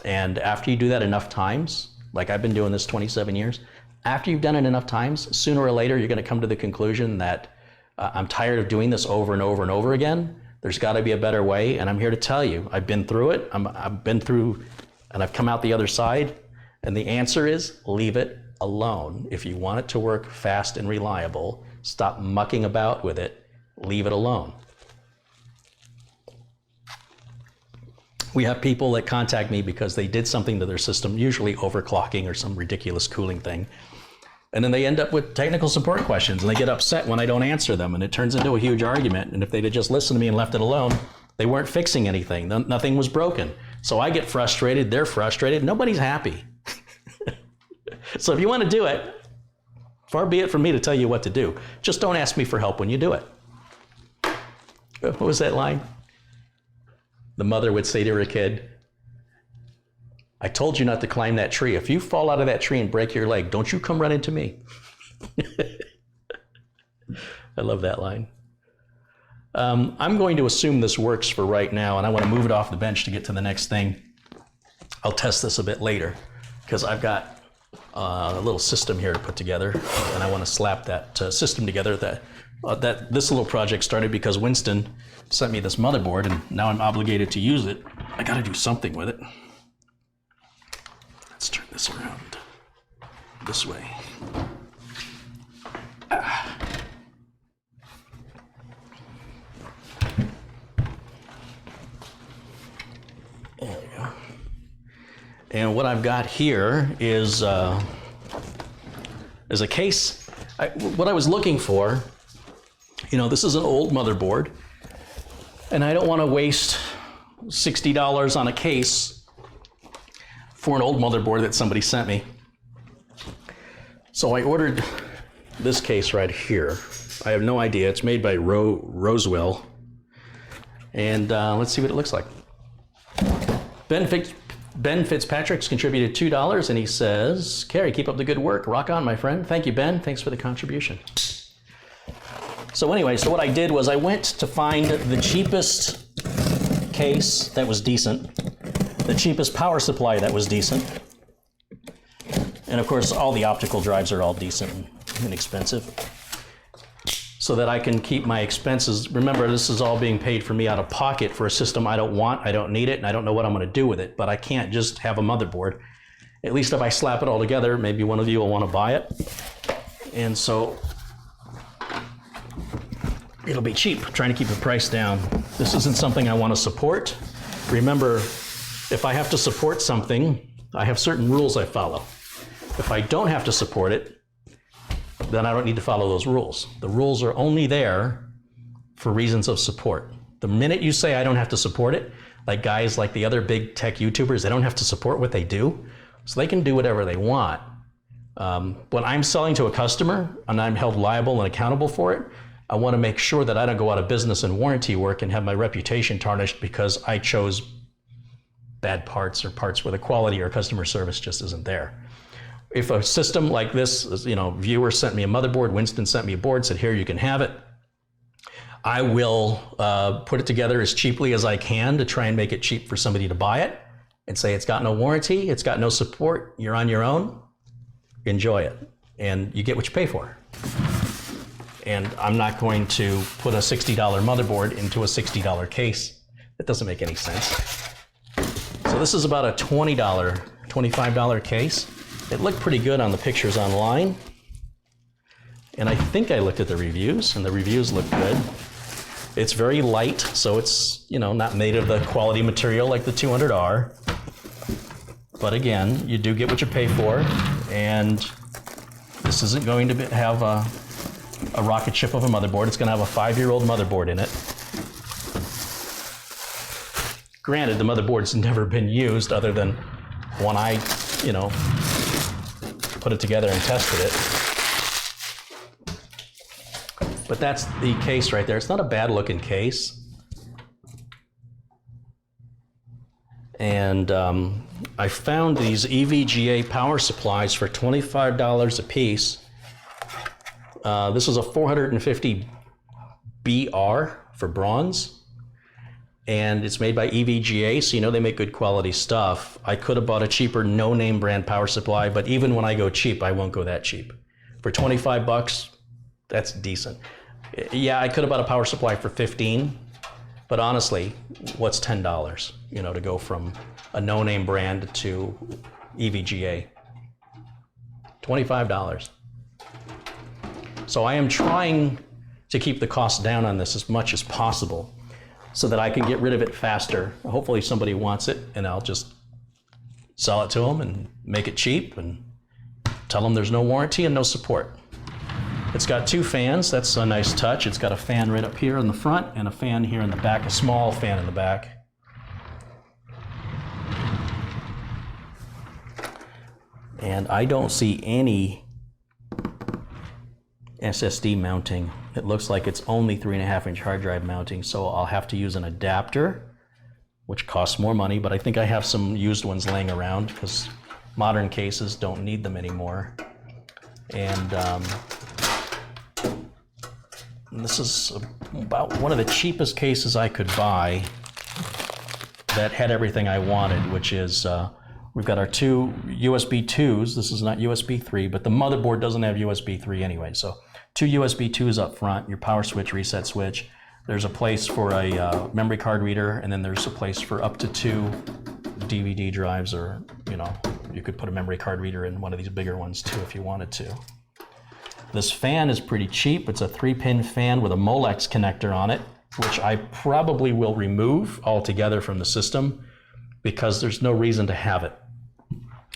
And after you do that enough times, like I've been doing this 27 years, after you've done it enough times, sooner or later, you're going to come to the conclusion that I'm tired of doing this over and over and over again. There's got to be a better way. And I'm here to tell you, I've been through it. I've been through, and I've come out the other side. And the answer is leave it alone. If you want it to work fast and reliable, stop mucking about with it. Leave it alone. We have people that contact me because they did something to their system, usually overclocking or some ridiculous cooling thing. And then they end up with technical support questions and they get upset when I don't answer them, and it turns into a huge argument. And if they'd have just listened to me and left it alone, they weren't fixing anything. Nothing was broken. So I get frustrated, they're frustrated, nobody's happy. So if you want to do it, far be it from me to tell you what to do. Just don't ask me for help when you do it. What was that line? The mother would say to her kid, I told you not to climb that tree. If you fall out of that tree and break your leg, don't you come running to me. I love that line. I'm going to assume this works for right now, and I want to move it off the bench to get to the next thing. I'll test this a bit later, because I've got a little system here to put together, and I want to slap that system together. This little project started because Winston sent me this motherboard, and now I'm obligated to use it. I got to do something with it. Let's turn this around this way. There we go. And what I've got here is a case. What I was looking for, this is an old motherboard, and I don't want to waste $60 on a case for an old motherboard that somebody sent me. So I ordered this case right here. I have no idea. It's made by Roswell. And let's see what it looks like. Ben Fitzpatrick's contributed $2, and he says, Carey, keep up the good work. Rock on, my friend. Thank you, Ben. Thanks for the contribution. So anyway, what I did was I went to find the cheapest case that was decent, the cheapest power supply that was decent, and of course all the optical drives are all decent and inexpensive, so that I can keep my expenses. Remember, this is all being paid for me out of pocket for a system I don't want, I don't need it, and I don't know what I'm going to do with it, but I can't just have a motherboard. At least if I slap it all together, maybe one of you will want to buy it. And so it'll be cheap, trying to keep the price down. This isn't something I want to support. Remember, if I have to support something, I have certain rules I follow. If I don't have to support it, then I don't need to follow those rules. The rules are only there for reasons of support. The minute you say I don't have to support it, like guys like the other big tech YouTubers, they don't have to support what they do, so they can do whatever they want. When I'm selling to a customer and I'm held liable and accountable for it, I want to make sure that I don't go out of business in warranty work and have my reputation tarnished because I chose bad parts or parts where the quality or customer service just isn't there. If a system like this, viewer sent me a motherboard, Winston sent me a board, said, here, you can have it, I will put it together as cheaply as I can to try and make it cheap for somebody to buy it and say it's got no warranty, it's got no support, you're on your own, enjoy it. And you get what you pay for. And I'm not going to put a $60 motherboard into a $60 case. That doesn't make any sense. So this is about a $20, $25 case. It looked pretty good on the pictures online. And I think I looked at the reviews, and the reviews look good. It's very light, so it's, not made of the quality material like the 200R. But again, you do get what you pay for, and this isn't going to have a rocket ship of a motherboard. It's going to have a 5-year-old motherboard in it. Granted, the motherboard's never been used other than when I, put it together and tested it. But that's the case right there. It's not a bad looking case. And I found these EVGA power supplies for $25 a piece. This was a 450 BR for bronze, and it's made by EVGA, so they make good quality stuff. I could have bought a cheaper no-name brand power supply, but even when I go cheap, I won't go that cheap. For 25 bucks, that's decent. Yeah, I could have bought a power supply for 15, but honestly, what's $10, to go from a no-name brand to EVGA? $25. So I am trying to keep the cost down on this as much as possible so that I can get rid of it faster. Hopefully somebody wants it, and I'll just sell it to them and make it cheap and tell them there's no warranty and no support. It's got 2 fans. That's a nice touch. It's got a fan right up here in the front and a fan here in the back, a small fan in the back. And I don't see any SSD mounting. It looks like it's only 3.5-inch hard drive mounting, so I'll have to use an adapter, which costs more money, but I think I have some used ones laying around because modern cases don't need them anymore. And And this is about one of the cheapest cases I could buy that had everything I wanted, which is we've got our two USB 2s. This is not USB 3, but the motherboard doesn't have USB 3 anyway. So two USB 2s up front, your power switch, reset switch. There's a place for a memory card reader, and then there's a place for up to 2 DVD drives, or you could put a memory card reader in one of these bigger ones too if you wanted to. This fan is pretty cheap. It's a 3-pin fan with a Molex connector on it, which I probably will remove altogether from the system because there's no reason to have it.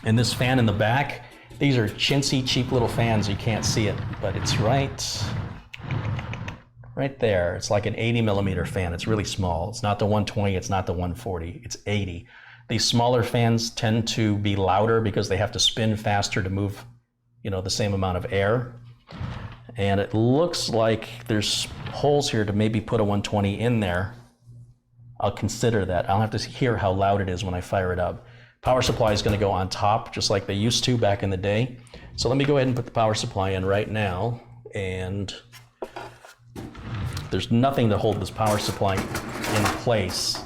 And this fan in the back, these are chintzy, cheap little fans. You can't see it, but it's right there. It's like an 80 millimeter fan. It's really small. It's not the 120, it's not the 140, it's 80. These smaller fans tend to be louder because they have to spin faster to move, the same amount of air. And it looks like there's holes here to maybe put a 120 in there. I'll consider that. I'll have to hear how loud it is when I fire it up. Power supply is going to go on top, just like they used to back in the day. So let me go ahead and put the power supply in right now. And there's nothing to hold this power supply in place.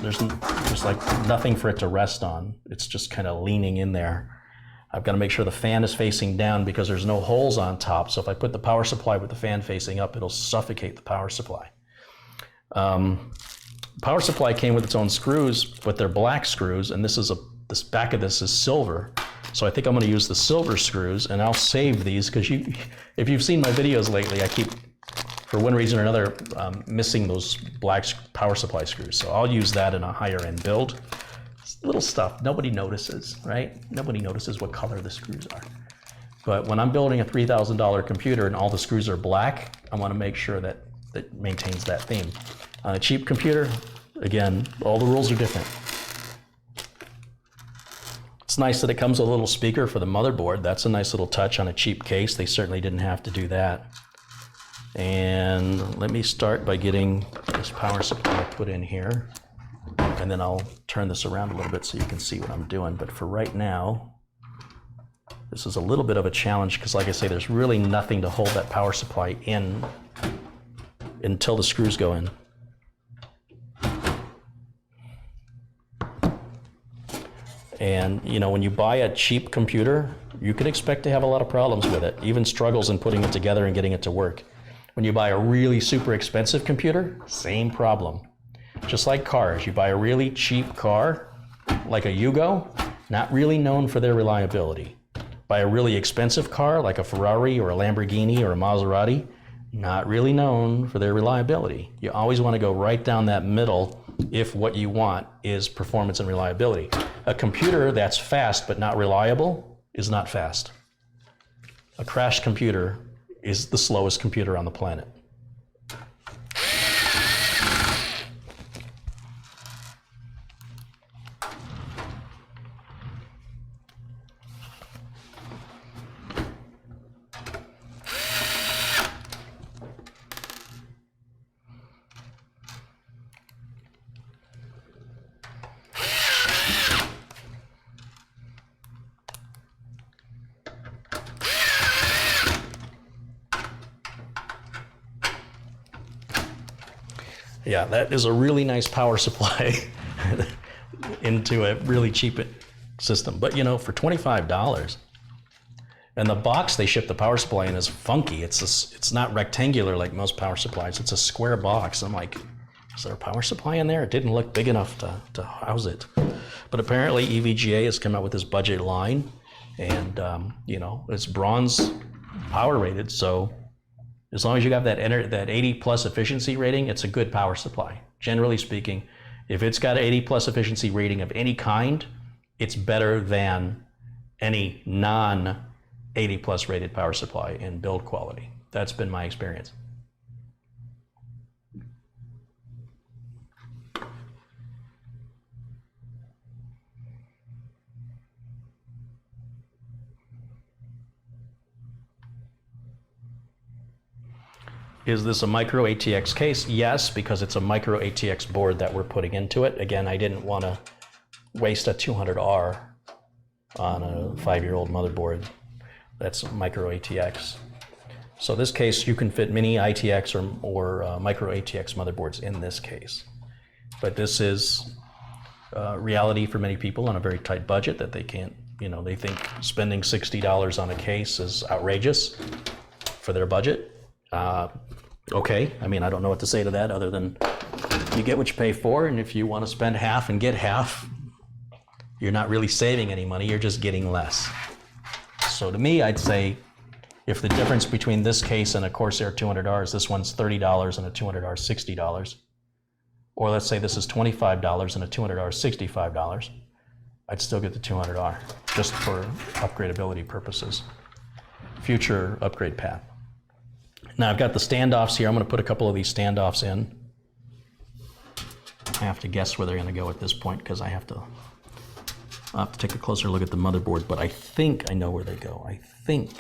There's like nothing for it to rest on. It's just kind of leaning in there. I've got to make sure the fan is facing down because there's no holes on top. So if I put the power supply with the fan facing up, it'll suffocate the power supply. Power supply came with its own screws, but they're black screws, and this back of this is silver. So I think I'm going to use the silver screws, and I'll save these because if you've seen my videos lately, I keep, for one reason or another, missing those black power supply screws. So I'll use that in a higher end build. It's little stuff nobody notices, right? Nobody notices what color the screws are. But when I'm building a $3,000 computer and all the screws are black, I want to make sure that it maintains that theme. On a cheap computer, again, all the rules are different. It's nice that it comes with a little speaker for the motherboard. That's a nice little touch on a cheap case. They certainly didn't have to do that. And let me start by getting this power supply put in here. And then I'll turn this around a little bit so you can see what I'm doing. But for right now, this is a little bit of a challenge because, like I say, there's really nothing to hold that power supply in until the screws go in. And when you buy a cheap computer, you can expect to have a lot of problems with it, even struggles in putting it together and getting it to work. When you buy a really super expensive computer, same problem. Just like cars, you buy a really cheap car, like a Yugo, not really known for their reliability. Buy a really expensive car, like a Ferrari or a Lamborghini or a Maserati, not really known for their reliability. You always want to go right down that middle if what you want is performance and reliability. A computer that's fast but not reliable is not fast. A crashed computer is the slowest computer on the planet. Yeah, that is a really nice power supply into a really cheap system. But for $25, and the box they ship the power supply in is funky. It's not rectangular like most power supplies. It's a square box. I'm like, is there a power supply in there? It didn't look big enough to house it. But apparently EVGA has come out with this budget line, and it's bronze power rated, so as long as you have that 80 plus efficiency rating, it's a good power supply. Generally speaking, if it's got an 80 plus efficiency rating of any kind, it's better than any non 80 plus rated power supply in build quality. That's been my experience. Is this a micro ATX case? Yes, because it's a micro ATX board that we're putting into it. Again, I didn't want to waste a 200R on a 5-year-old motherboard. That's micro ATX. So this case, you can fit mini ITX or micro ATX motherboards in this case. But this is reality for many people on a very tight budget that they can't, they think spending $60 on a case is outrageous for their budget. Okay, I mean, I don't know what to say to that other than you get what you pay for, and if you want to spend half and get half, you're not really saving any money, you're just getting less. So to me, I'd say if the difference between this case and a Corsair 200R is this one's $30 and a 200R is $60, or let's say this is $25 and a 200R is $65, I'd still get the 200R just for upgradability purposes. Future upgrade path. Now I've got the standoffs here. I'm going to put a couple of these standoffs in. I have to guess where they're going to go at this point because I'll have to take a closer look at the motherboard, but I think I know where they go. I think.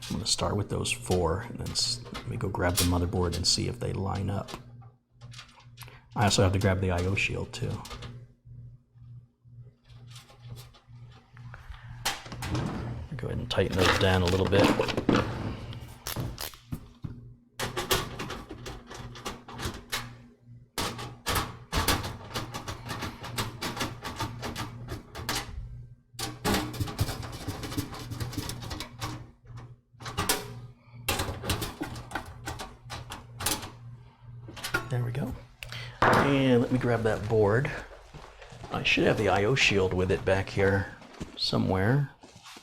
I'm going to start with those 4, and then let me go grab the motherboard and see if they line up. I also have to grab the I/O shield too. Go ahead and tighten those down a little bit. There we go. And let me grab that board. I should have the I/O shield with it back here somewhere.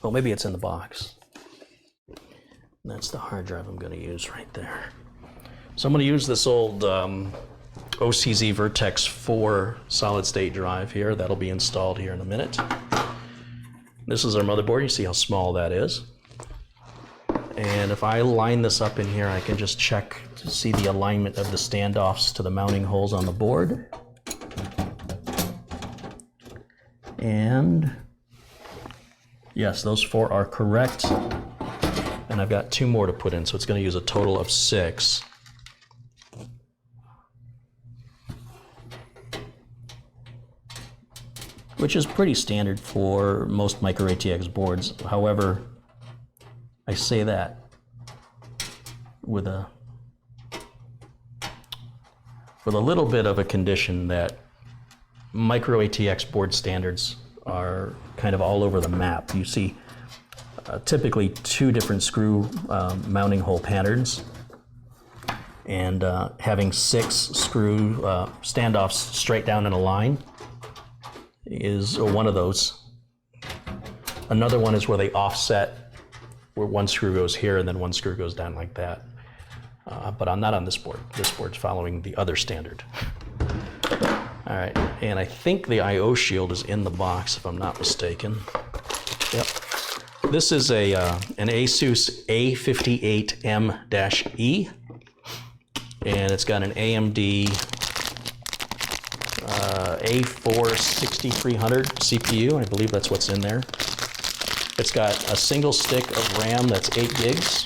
Oh, maybe it's in the box. That's the hard drive I'm going to use right there. So I'm going to use this old OCZ Vertex 4 solid state drive here. That'll be installed here in a minute. This is our motherboard. You see how small that is. And if I line this up in here, I can just check to see the alignment of the standoffs to the mounting holes on the board. And yes, those 4 are correct. And I've got 2 more to put in, so it's going to use a total of 6. Which is pretty standard for most micro ATX boards. However, I say that with a little bit of a condition that micro ATX board standards are kind of all over the map. You see typically 2 different screw mounting hole patterns, and having 6 screw standoffs straight down in a line is one of those. Another one is where they offset, where one screw goes here and then one screw goes down like that. But I'm not on this board. This board's following the other standard. All right, and I think the I/O shield is in the box, if I'm not mistaken. Yep. This is an Asus A58M-E, and it's got an AMD A4-6300 CPU. I believe that's what's in there. It's got a single stick of RAM that's 8 gigs.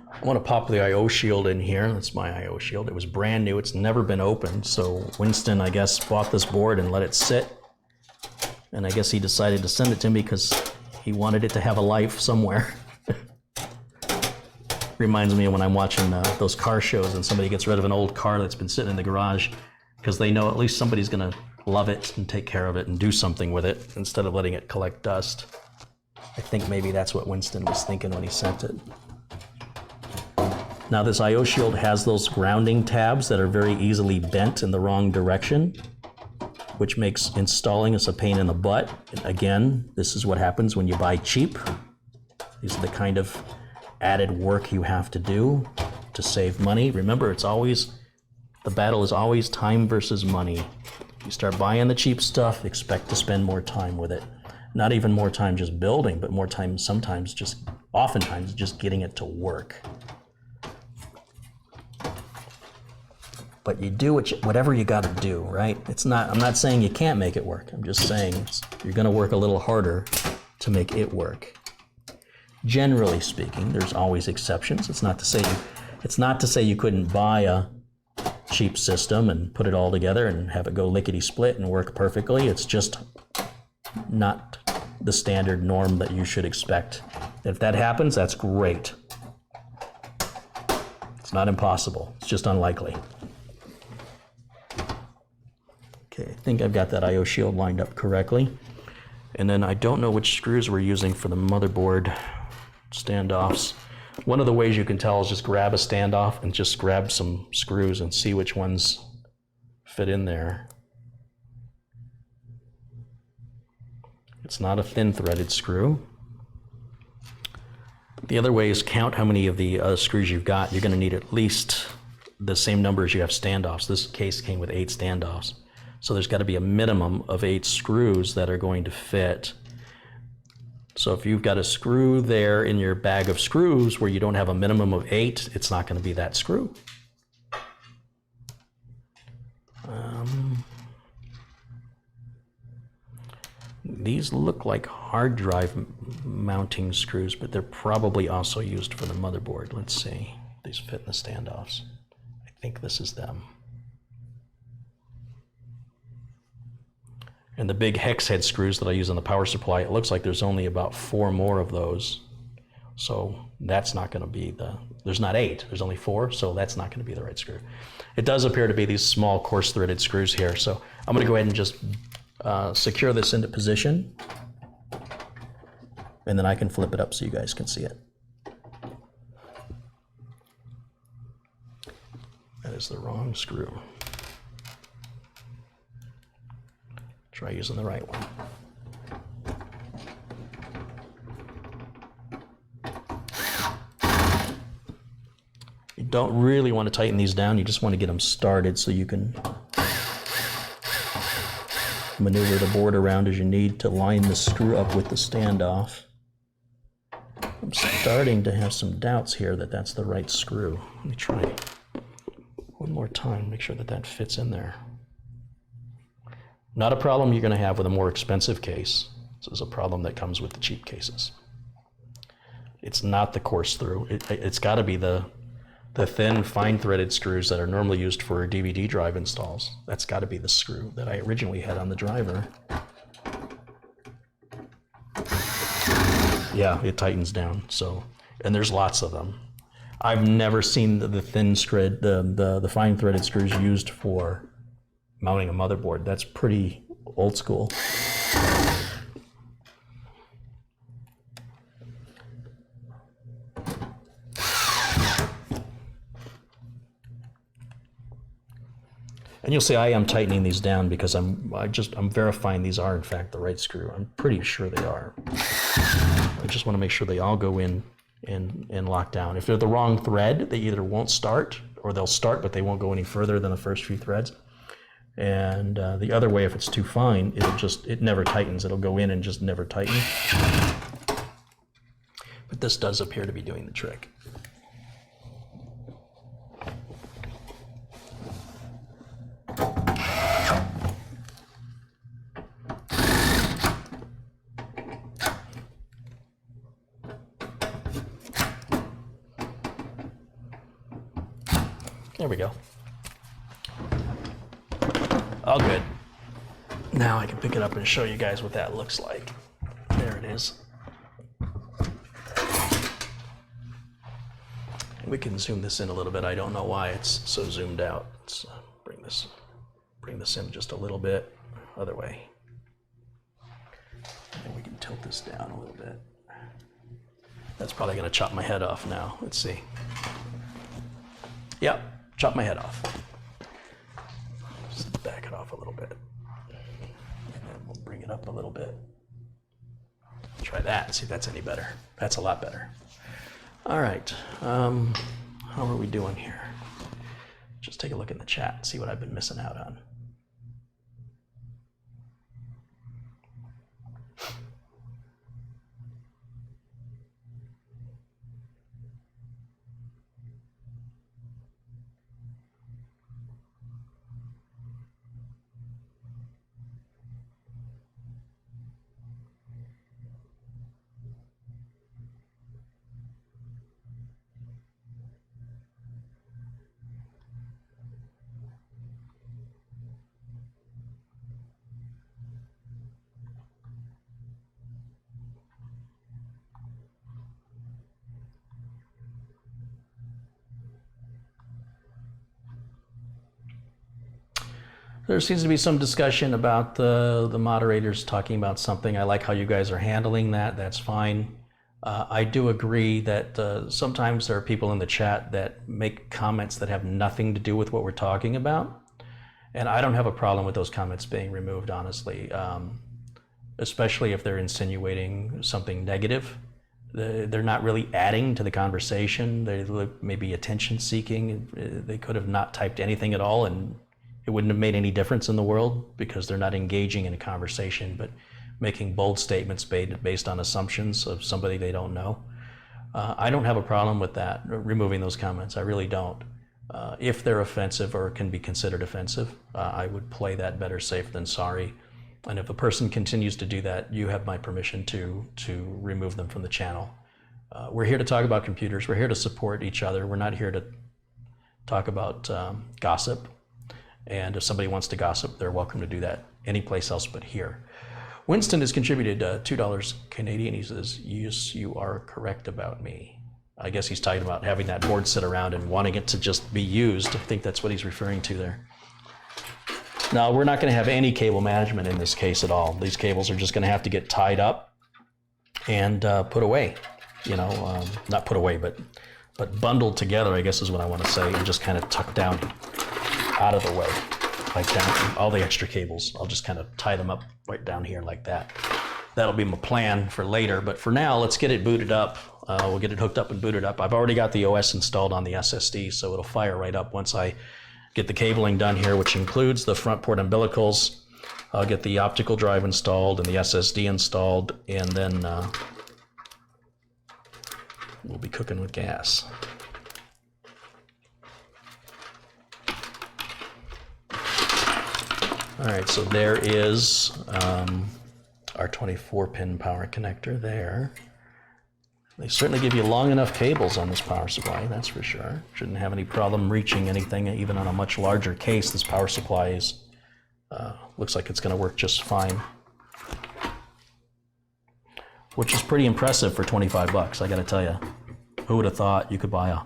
I want to pop the I/O shield in here. That's my I/O shield. It was brand new. It's never been opened. So Winston, I guess, bought this board and let it sit. And I guess he decided to send it to me because he wanted it to have a life somewhere. Reminds me of when I'm watching those car shows and somebody gets rid of an old car that's been sitting in the garage because they know at least somebody's going to love it and take care of it and do something with it instead of letting it collect dust. I think maybe that's what Winston was thinking when he sent it. Now this I/O shield has those grounding tabs that are very easily bent in the wrong direction, which makes installing us a pain in the butt. And again, this is what happens when you buy cheap. These are the kind of added work you have to do to save money. Remember, the battle is always time versus money. You start buying the cheap stuff, expect to spend more time with it. Not even more time just building, but more time oftentimes just getting it to work. But you do whatever you got to do, right? I'm not saying you can't make it work. I'm just saying you're going to work a little harder to make it work. Generally speaking, there's always exceptions. It's not to say you couldn't buy a cheap system and put it all together and have it go lickety split and work perfectly. It's just not the standard norm that you should expect. If that happens, that's great. It's not impossible. It's just unlikely. Okay, I think I've got that I/O shield lined up correctly. And then I don't know which screws we're using for the motherboard standoffs. One of the ways you can tell is just grab a standoff and just grab some screws and see which ones fit in there. It's not a thin threaded screw. The other way is count how many of the screws you've got. You're going to need at least the same number as you have standoffs. This case came with 8 standoffs. So there's got to be a minimum of 8 screws that are going to fit. So if you've got a screw there in your bag of screws where you don't have a minimum of 8, it's not going to be that screw. These look like hard drive mounting screws, but they're probably also used for the motherboard. Let's see. These fit in the standoffs. I think this is them. And the big hex head screws that I use on the power supply, it looks like there's only about 4 more of those. So that's not going to be there's not 8, there's only 4, so that's not going to be the right screw. It does appear to be these small coarse threaded screws here. So I'm going to go ahead and just secure this into position. And then I can flip it up so you guys can see it. That is the wrong screw. Try using the right one. You don't really want to tighten these down. You just want to get them started so you can maneuver the board around as you need to line the screw up with the standoff. I'm starting to have some doubts here that that's the right screw. Let me try one more time, make sure that that fits in there. Not a problem you're going to have with a more expensive case. This is a problem that comes with the cheap cases. It's not the coarse through. It's got to be the thin, fine threaded screws that are normally used for DVD drive installs. That's got to be the screw that I originally had on the driver. Yeah, it tightens down. So, and there's lots of them. I've never seen the thin thread, the fine threaded screws used for mounting a motherboard. That's pretty old school. And you'll see I am tightening these down because I'm verifying these are in fact the right screw. I'm pretty sure they are. I just want to make sure they all go in and lock down. If they're the wrong thread, they either won't start or they'll start but they won't go any further than the first few threads. And the other way, if it's too fine, it never tightens. It'll go in and just never tighten. But this does appear to be doing the trick. There we go. All good. Now I can pick it up and show you guys what that looks like. There it is. We can zoom this in a little bit. I don't know why it's so zoomed out. Let's bring this in just a little bit. Other way. And we can tilt this down a little bit. That's probably going to chop my head off now. Let's see. Yep, chop my head off. Just back it off a little bit. And then we'll bring it up a little bit. Try that, see if that's any better. That's a lot better. All right, how are we doing here? Just take a look in the chat and see what I've been missing out on. There seems to be some discussion about the moderators talking about something. I like how you guys are handling that. That's fine. I do agree that sometimes there are people in the chat that make comments that have nothing to do with what we're talking about. And I don't have a problem with those comments being removed, honestly, especially if they're insinuating something negative. They're not really adding to the conversation. They may be attention seeking. They could have not typed anything at all and it wouldn't have made any difference in the world because they're not engaging in a conversation, but making bold statements based on assumptions of somebody they don't know. I don't have a problem with that, removing those comments. I really don't. If they're offensive or can be considered offensive, I would play that better safe than sorry. And if a person continues to do that, you have my permission to remove them from the channel. We're here to talk about computers. We're here to support each other. We're not here to talk about gossip. And if somebody wants to gossip, they're welcome to do that any place else but here. Winston has contributed $2 Canadian. He says, yes, you are correct about me. I guess he's talking about having that board sit around and wanting it to just be used. I think that's what he's referring to there. Now, we're not going to have any cable management in this case at all. These cables are just going to have to get tied up and put away. You know, not put away, but bundled together, I guess is what I want to say, and just kind of tucked down out of the way, like that. All the extra cables, I'll just kind of tie them up right down here like that. That'll be my plan for later, but for now, let's get it booted up. We'll get it hooked up and booted up. I've already got the OS installed on the SSD, so it'll fire right up once I get the cabling done here, which includes the front port umbilicals. I'll get the optical drive installed and the SSD installed, and then we'll be cooking with gas. All right, so there is our 24-pin power connector there. They certainly give you long enough cables on this power supply, that's for sure. Shouldn't have any problem reaching anything, even on a much larger case. This power supply is, looks like it's gonna work just fine. Which is pretty impressive for 25 bucks, I gotta tell you. Who would have thought you could buy a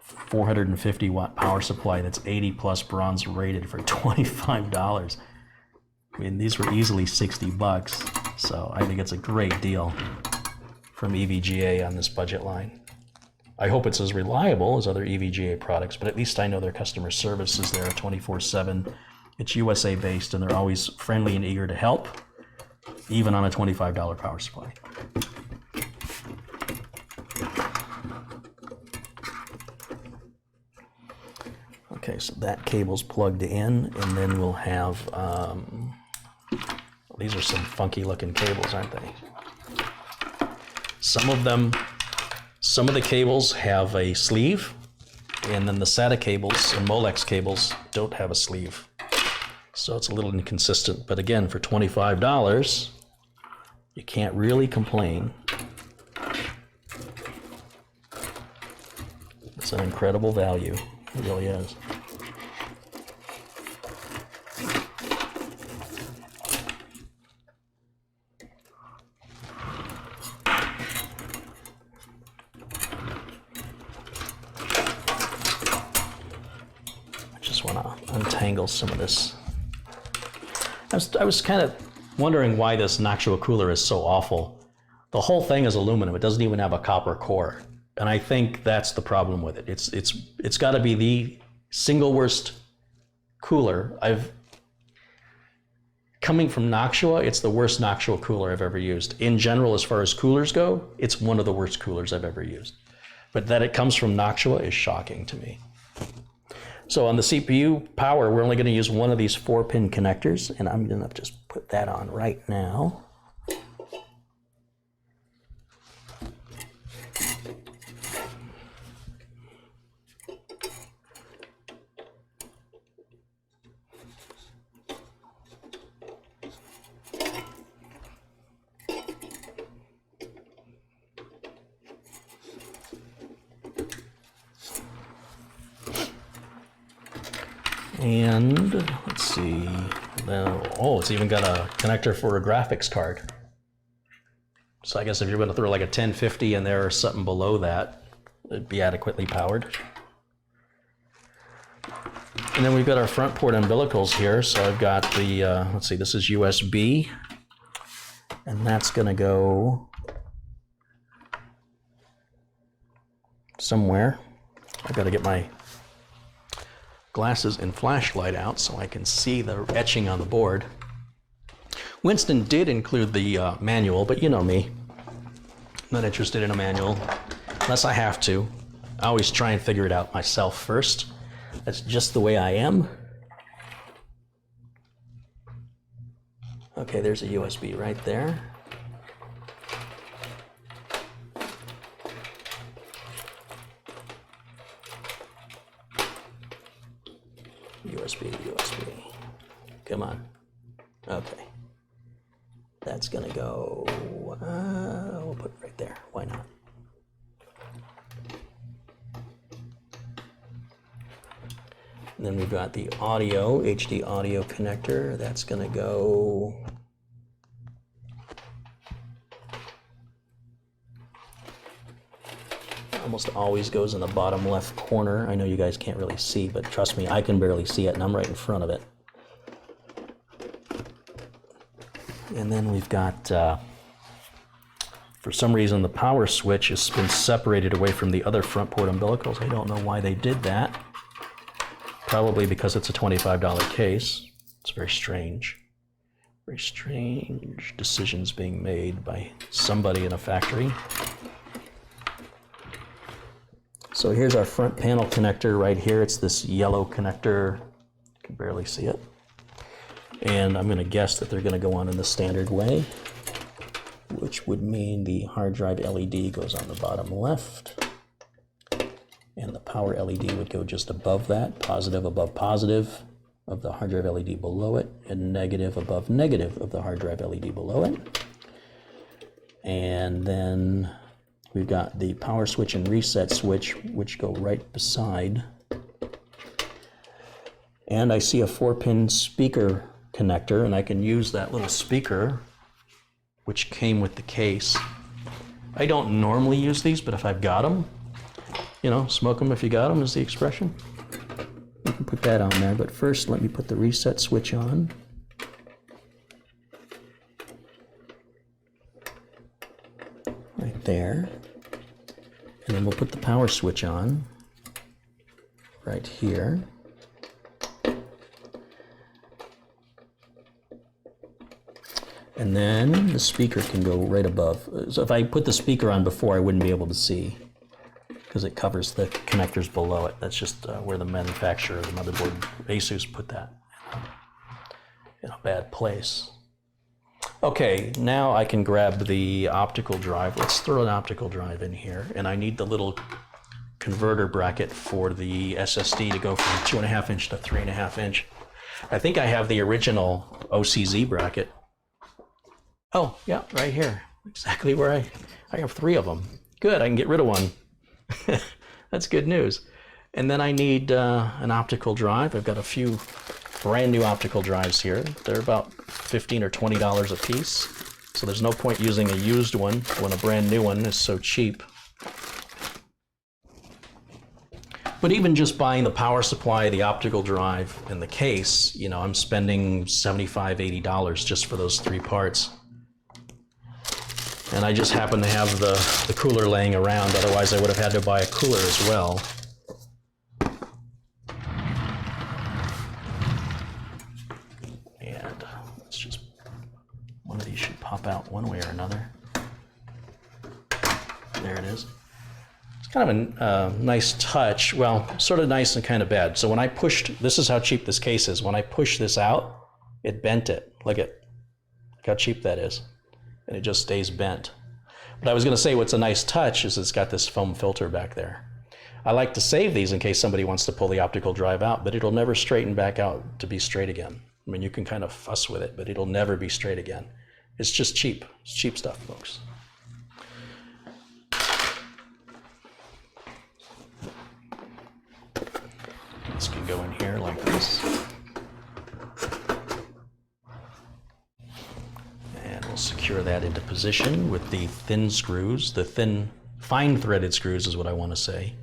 450 watt power supply that's 80 plus bronze rated for $25. I mean, these were easily 60 bucks, so I think it's a great deal from EVGA on this budget line. I hope it's as reliable as other EVGA products, but at least I know their customer service is there 24/7. It's USA based and they're always friendly and eager to help, even on a $25 power supply. Okay, so that cable's plugged in, and then we'll have, these are some funky looking cables, aren't they? Some of the cables have a sleeve, and then the SATA cables and Molex cables don't have a sleeve. So it's a little inconsistent, but again, for $25, you can't really complain. It's an incredible value, it really is. Untangle some of this. I was kind of wondering why this Noctua cooler is so awful. The whole thing is aluminum. It doesn't even have a copper core, and I think that's the problem with it. It's got to be the single worst cooler coming from Noctua. It's the worst Noctua cooler I've ever used. In general, as far as coolers go, it's one of the worst coolers I've ever used. But that it comes from Noctua is shocking to me. So on the CPU power, we're only going to use one of these 4-pin connectors, and I'm going to just put that on right now. And let's see, oh, it's even got a connector for a graphics card. So I guess if you're going to throw like a 1050 in there or something below that, it'd be adequately powered. And then we've got our front port umbilicals here. So I've got the, let's see, this is USB. And that's going to go somewhere. I've got to get my glasses and flashlight out so I can see the etching on the board. Winston did include the manual, but you know me. I'm not interested in a manual unless I have to. I always try and figure it out myself first. That's just the way I am. Okay, there's a USB right there. USB. Come on. Okay. That's gonna go, we'll put it right there. Why not? And then we've got the audio, HD audio connector. That's gonna go almost always goes in the bottom left corner. I know you guys can't really see, but trust me, I can barely see it, and I'm right in front of it. And then we've got, for some reason, the power switch has been separated away from the other front port umbilicals. I don't know why they did that. Probably because it's a $25 case. It's very strange. Very strange decisions being made by somebody in a factory. So here's our front panel connector right here. It's this yellow connector. You can barely see it. And I'm going to guess that they're going to go on in the standard way, which would mean the hard drive LED goes on the bottom left. And the power LED would go just above that, positive above positive of the hard drive LED below it, and negative above negative of the hard drive LED below it. And then we've got the power switch and reset switch, which go right beside. And I see a 4-pin speaker connector, and I can use that little speaker, which came with the case. I don't normally use these, but if I've got them, you know, smoke them if you got them is the expression. You can put that on there, but first let me put the reset switch on. Right there. And then we'll put the power switch on right here. And then the speaker can go right above. So if I put the speaker on before, I wouldn't be able to see because it covers the connectors below it. That's just where the manufacturer, the motherboard, Asus put that in a bad place. Okay, now I can grab the optical drive. Let's throw an optical drive in here, and I need the little converter bracket for the SSD to go from 2.5 inch to 3.5 inch. I think I have the original OCZ bracket. Oh, yeah, right here. Exactly where I have 3 of them. Good, I can get rid of one. That's good news. And then I need an optical drive. I've got a few brand new optical drives here. They're about $15 or $20 a piece. So there's no point using a used one when a brand new one is so cheap. But even just buying the power supply, the optical drive, and the case, you know, I'm spending $75, $80 just for those 3 parts. And I just happen to have the cooler laying around, otherwise I would have had to buy a cooler as well. And let's just, one of these should pop out one way or another. There it is. It's kind of a nice touch, well, sort of nice and kind of bad. So when I pushed, this is how cheap this case is. When I push this out, it bent it. Look how cheap that is. And it just stays bent. But I was going to say what's a nice touch is it's got this foam filter back there. I like to save these in case somebody wants to pull the optical drive out, but it'll never straighten back out to be straight again. I mean, you can kind of fuss with it, but it'll never be straight again. It's just cheap. It's cheap stuff, folks. This can go in here like this. Secure that into position with the thin screws, the fine threaded screws is what I want to say.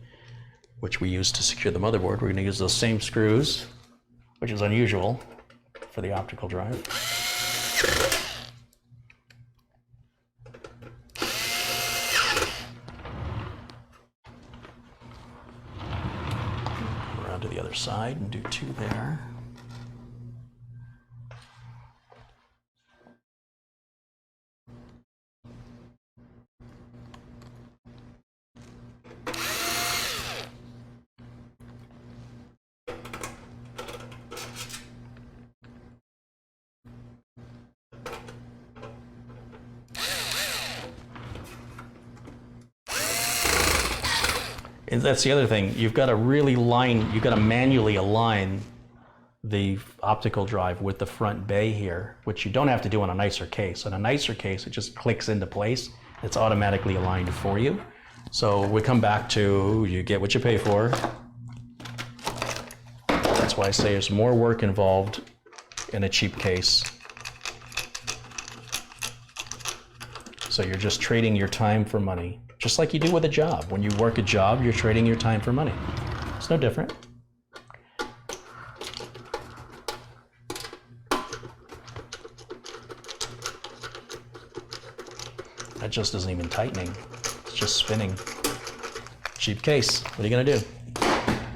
which we use to secure the motherboard. We're going to use those same screws, which is unusual for the optical drive. Around to the other side and do 2 there. And that's the other thing. You've got to manually align the optical drive with the front bay here, which you don't have to do on a nicer case. On a nicer case, it just clicks into place. It's automatically aligned for you. So we come back to, you get what you pay for. That's why I say there's more work involved in a cheap case. So you're just trading your time for money. Just like you do with a job. When you work a job, you're trading your time for money. It's no different. That just isn't even tightening. It's just spinning. Cheap case. What are you gonna do?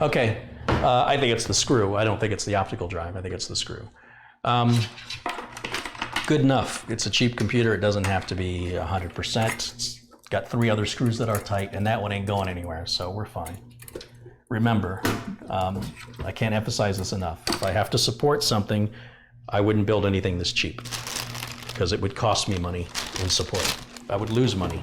Okay, I think it's the screw. I don't think it's the optical drive. I think it's the screw. Good enough. It's a cheap computer. It doesn't have to be 100%. It's got 3 other screws that are tight, and that one ain't going anywhere, so we're fine. Remember, I can't emphasize this enough. If I have to support something, I wouldn't build anything this cheap, because it would cost me money in support. I would lose money.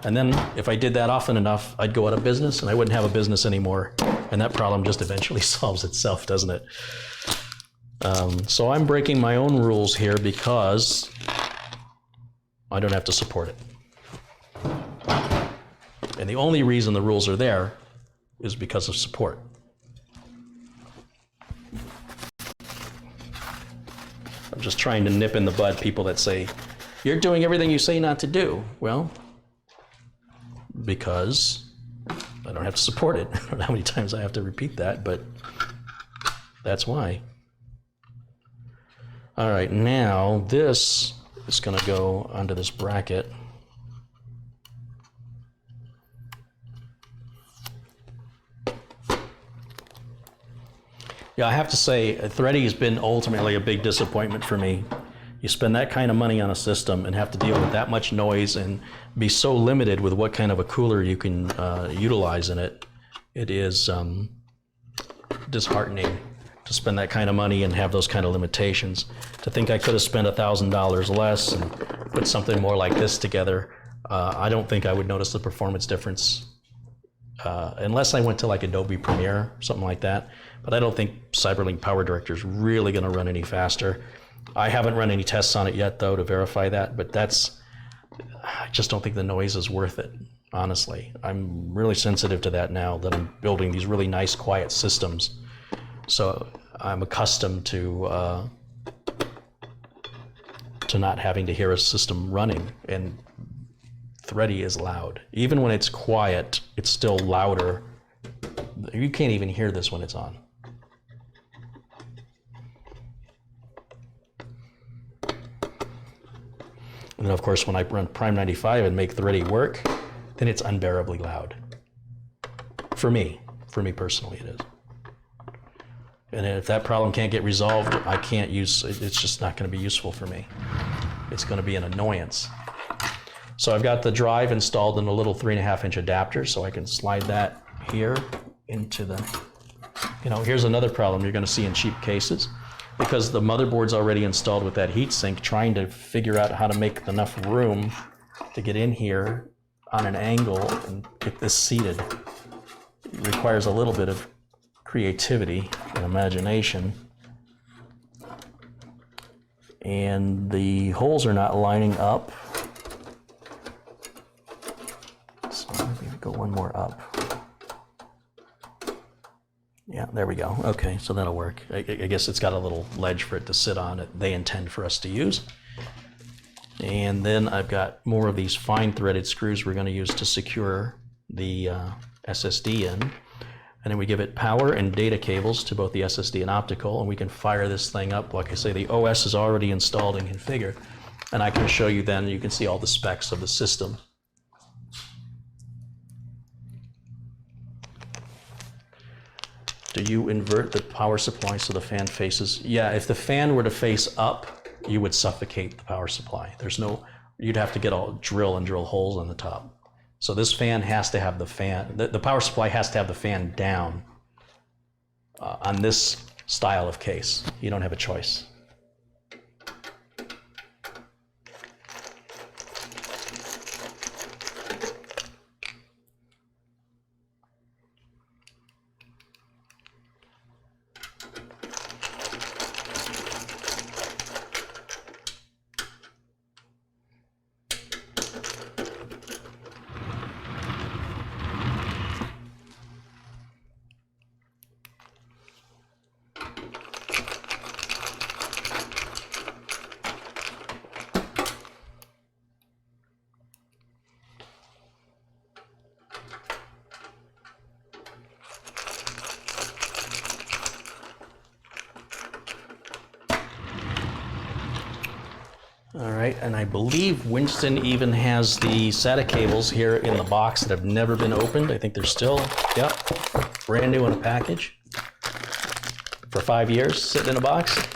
And then if I did that often enough, I'd go out of business, and I wouldn't have a business anymore, and that problem just eventually solves itself, doesn't it? So I'm breaking my own rules here because I don't have to support it. And the only reason the rules are there is because of support. I'm just trying to nip in the bud people that say, you're doing everything you say not to do. Well, because I don't have to support it. I don't know how many times I have to repeat that, but that's why. All right, now this is going to go under this bracket. Yeah, I have to say, Thready has been ultimately a big disappointment for me. You spend that kind of money on a system and have to deal with that much noise and be so limited with what kind of a cooler you can utilize in it. It is disheartening to spend that kind of money and have those kind of limitations. To think I could have spent $1,000 less and put something more like this together, I don't think I would notice the performance difference unless I went to like Adobe Premiere, something like that. But I don't think Cyberlink PowerDirector is really going to run any faster. I haven't run any tests on it yet, though, to verify that, but I just don't think the noise is worth it, honestly. I'm really sensitive to that now that I'm building these really nice, quiet systems. So I'm accustomed to not having to hear a system running, and Thready is loud. Even when it's quiet, it's still louder. You can't even hear this when it's on. And then of course, when I run Prime 95 and make Thready work, then it's unbearably loud. For me personally it is. And if that problem can't get resolved, I can't use, it's just not going to be useful for me. It's going to be an annoyance. So I've got the drive installed in a little 3.5-inch adapter, so I can slide that here into the, here's another problem you're going to see in cheap cases. Because the motherboard's already installed with that heatsink, trying to figure out how to make enough room to get in here on an angle and get this seated. It requires a little bit of creativity and imagination. And the holes are not lining up. So maybe go one more up. Yeah, there we go. Okay, so that'll work. I guess it's got a little ledge for it to sit on that they intend for us to use. And then I've got more of these fine threaded screws we're going to use to secure the SSD in. And then we give it power and data cables to both the SSD and optical, and we can fire this thing up. Like I say, the OS is already installed and configured. And I can show you then, you can see all the specs of the system. Do you invert the power supply so the fan faces? Yeah, if the fan were to face up, you would suffocate the power supply. There's no, you'd have to get all drill holes on the top. So this fan has to have the fan, the power supply has to have the fan down on this style of case. You don't have a choice. All right, and I believe Winston even has the SATA cables here in the box that have never been opened. I think they're still, yep, brand new in a package for 5 years, sitting in a box.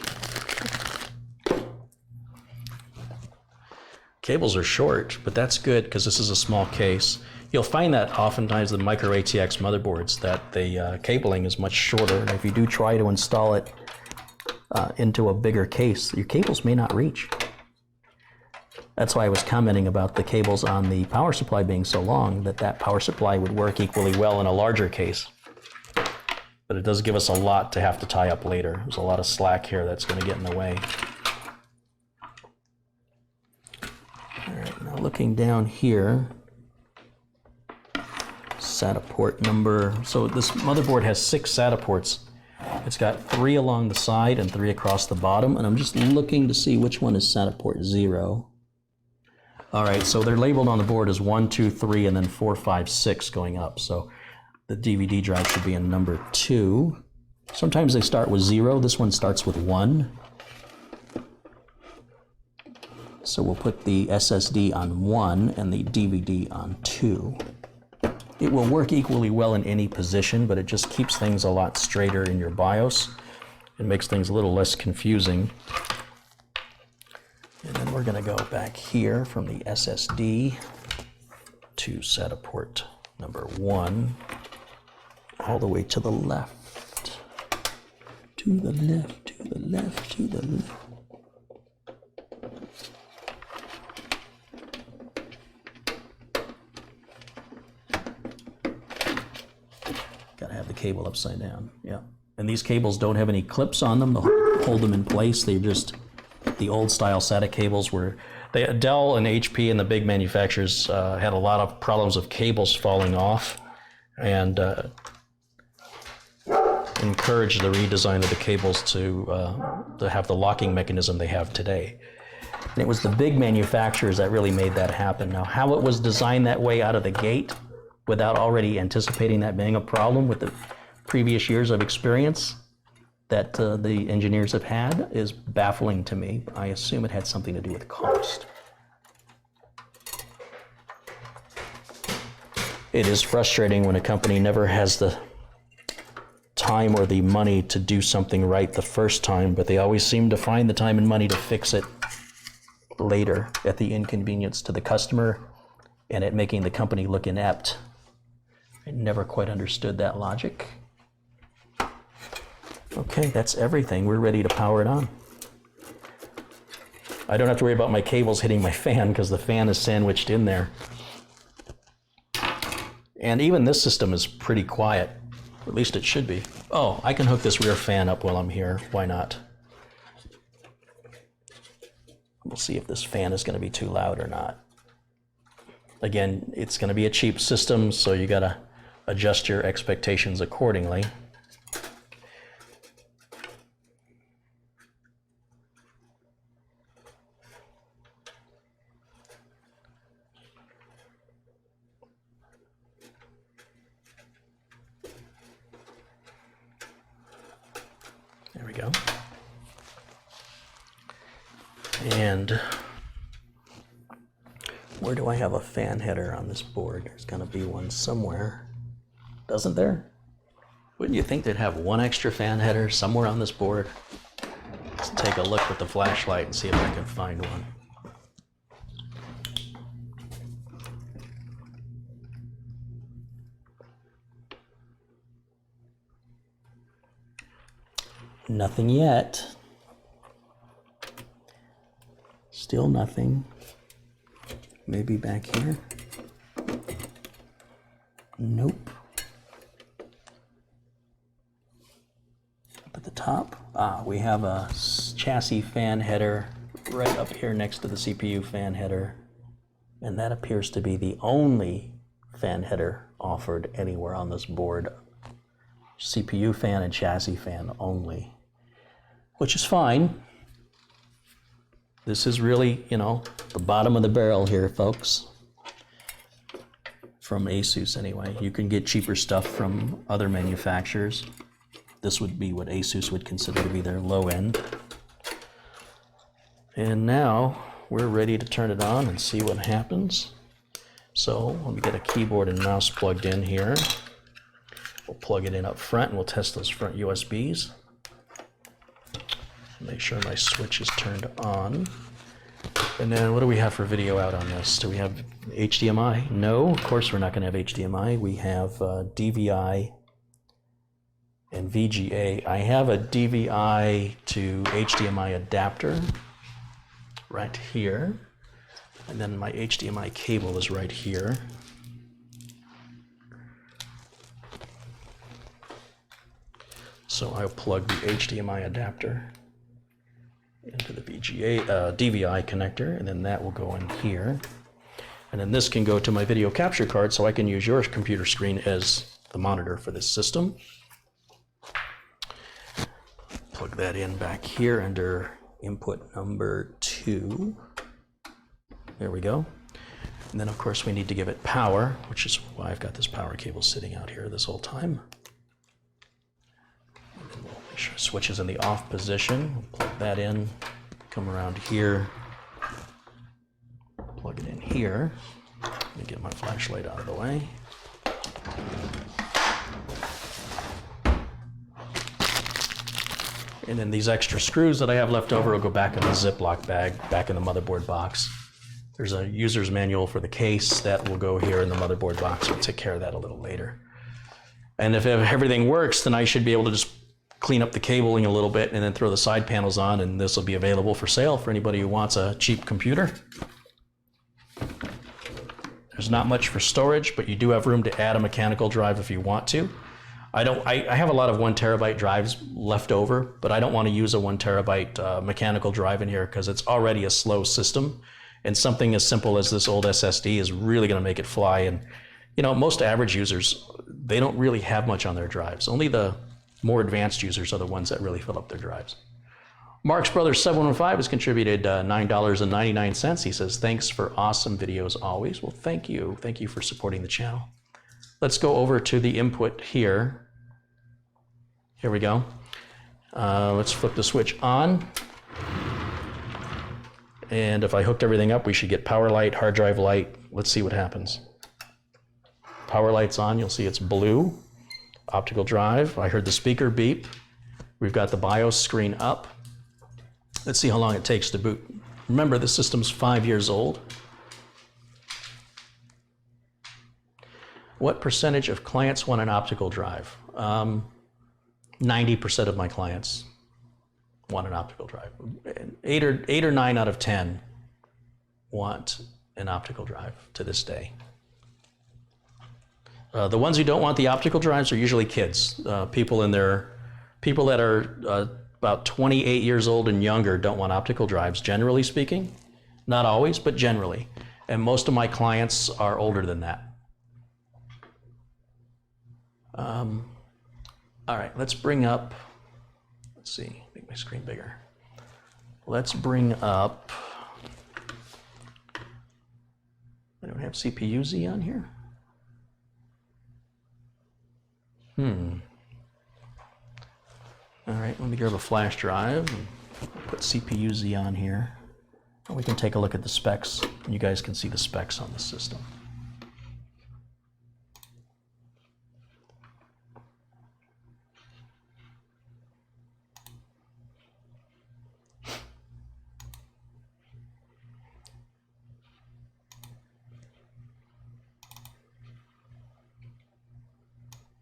Cables are short, but that's good because this is a small case. You'll find that oftentimes the micro ATX motherboards that the cabling is much shorter, and if you do try to install it into a bigger case, your cables may not reach. That's why I was commenting about the cables on the power supply being so long, that power supply would work equally well in a larger case. But it does give us a lot to have to tie up later. There's a lot of slack here that's going to get in the way. All right, now looking down here, SATA port number. So this motherboard has 6 SATA ports. It's got 3 along the side and 3 across the bottom, and I'm just looking to see which one is SATA port 0. All right, so they're labeled on the board as 1, 2, 3, and then 4, 5, 6 going up. So the DVD drive should be in number 2. Sometimes they start with 0. This one starts with 1. So we'll put the SSD on 1 and the DVD on 2. It will work equally well in any position, but it just keeps things a lot straighter in your BIOS. It makes things a little less confusing. And then we're going to go back here from the SSD to SATA port number 1, all the way to the left. To the left, to the left, to the left. Gotta have the cable upside down, yeah. And these cables don't have any clips on them to hold them in place. They're just the old style SATA cables were, Dell and HP and the big manufacturers had a lot of problems of cables falling off, and encouraged the redesign of the cables to have the locking mechanism they have today. And it was the big manufacturers that really made that happen. Now, how it was designed that way out of the gate without already anticipating that being a problem with the previous years of experience that the engineers have had is baffling to me. I assume it had something to do with cost. It is frustrating when a company never has the time or the money to do something right the first time, but they always seem to find the time and money to fix it later at the inconvenience to the customer and at making the company look inept. I never quite understood that logic. Okay, that's everything. We're ready to power it on. I don't have to worry about my cables hitting my fan because the fan is sandwiched in there. And even this system is pretty quiet. At least it should be. Oh, I can hook this rear fan up while I'm here. Why not? We'll see if this fan is going to be too loud or not. Again, it's going to be a cheap system, so you got to adjust your expectations accordingly. we go. And where do I have a fan header on this board? There's gonna be one somewhere. Doesn't there? Wouldn't you think they'd have one extra fan header somewhere on this board? Let's take a look with the flashlight and see if I can find one. Nothing yet. Still nothing. Maybe back here. Nope. Up at the top, we have a chassis fan header right up here next to the CPU fan header. And that appears to be the only fan header offered anywhere on this board. CPU fan and chassis fan only, which is fine. This is really, you know, the bottom of the barrel here, folks. From ASUS anyway. You can get cheaper stuff from other manufacturers. This would be what ASUS would consider to be their low end. And now we're ready to turn it on and see what happens. So let me get a keyboard and mouse plugged in here. We'll plug it in up front and we'll test those front USBs. Make sure my switch is turned on. And then what do we have for video out on this? Do we have HDMI? No, of course we're not going to have HDMI. We have DVI and VGA. I have a DVI to HDMI adapter right here. And then my HDMI cable is right here. So I'll plug the HDMI adapter into the DVI connector, and then that will go in here. And then this can go to my video capture card, so I can use your computer screen as the monitor for this system. Plug that in back here under input number 2. There we go. And then of course we need to give it power, which is why I've got this power cable sitting out here this whole time. Make sure switch is in the off position. Plug that in, come around here, plug it in here. Let me get my flashlight out of the way. And then these extra screws that I have left over will go back in the Ziploc bag, back in the motherboard box. There's a user's manual for the case that will go here in the motherboard box. We'll take care of that a little later. And if everything works, then I should be able to just clean up the cabling a little bit and then throw the side panels on, and this will be available for sale for anybody who wants a cheap computer. There's not much for storage, but you do have room to add a mechanical drive if you want to. I have a lot of 1 terabyte drives left over, but I don't want to use a 1 terabyte mechanical drive in here because it's already a slow system, and something as simple as this old SSD is really going to make it fly. And you know, most average users, they don't really have much on their drives. Only the more advanced users are the ones that really fill up their drives. Marx Brothers 715 has contributed $9.99. He says, thanks for awesome videos always. Well, thank you. Thank you for supporting the channel. Let's go over to the input here. Here we go. Let's flip the switch on. And if I hooked everything up, we should get power light, hard drive light. Let's see what happens. Power light's on. You'll see it's blue. Optical drive. I heard the speaker beep. We've got the BIOS screen up. Let's see how long it takes to boot. Remember, the system's 5 years old. What percentage of clients want an optical drive? 90% of my clients want an optical drive. 8 or 9 out of 10 want an optical drive to this day. The ones who don't want the optical drives are usually kids. People that are about 28 years old and younger don't want optical drives, generally speaking. Not always, but generally. And most of my clients are older than that. All right, let's bring up, let's see, make my screen bigger. Let's bring up, I don't have CPU-Z on here. All right, let me grab a flash drive and put CPU-Z on here. And we can take a look at the specs. You guys can see the specs on the system.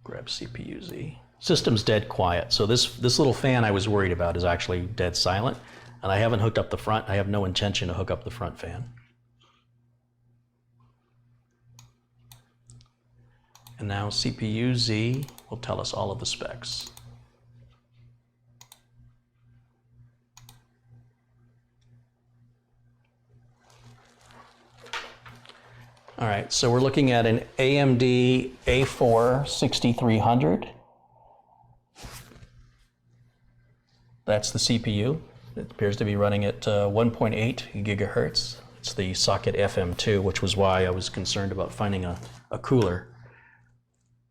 Grab CPU-Z. System's dead quiet. So this little fan I was worried about is actually dead silent. And I haven't hooked up the front. I have no intention to hook up the front fan. And now CPU-Z will tell us all of the specs. All right, so we're looking at an AMD A4 6300. That's the CPU. It appears to be running at 1.8 gigahertz. It's the socket FM2, which was why I was concerned about finding a cooler.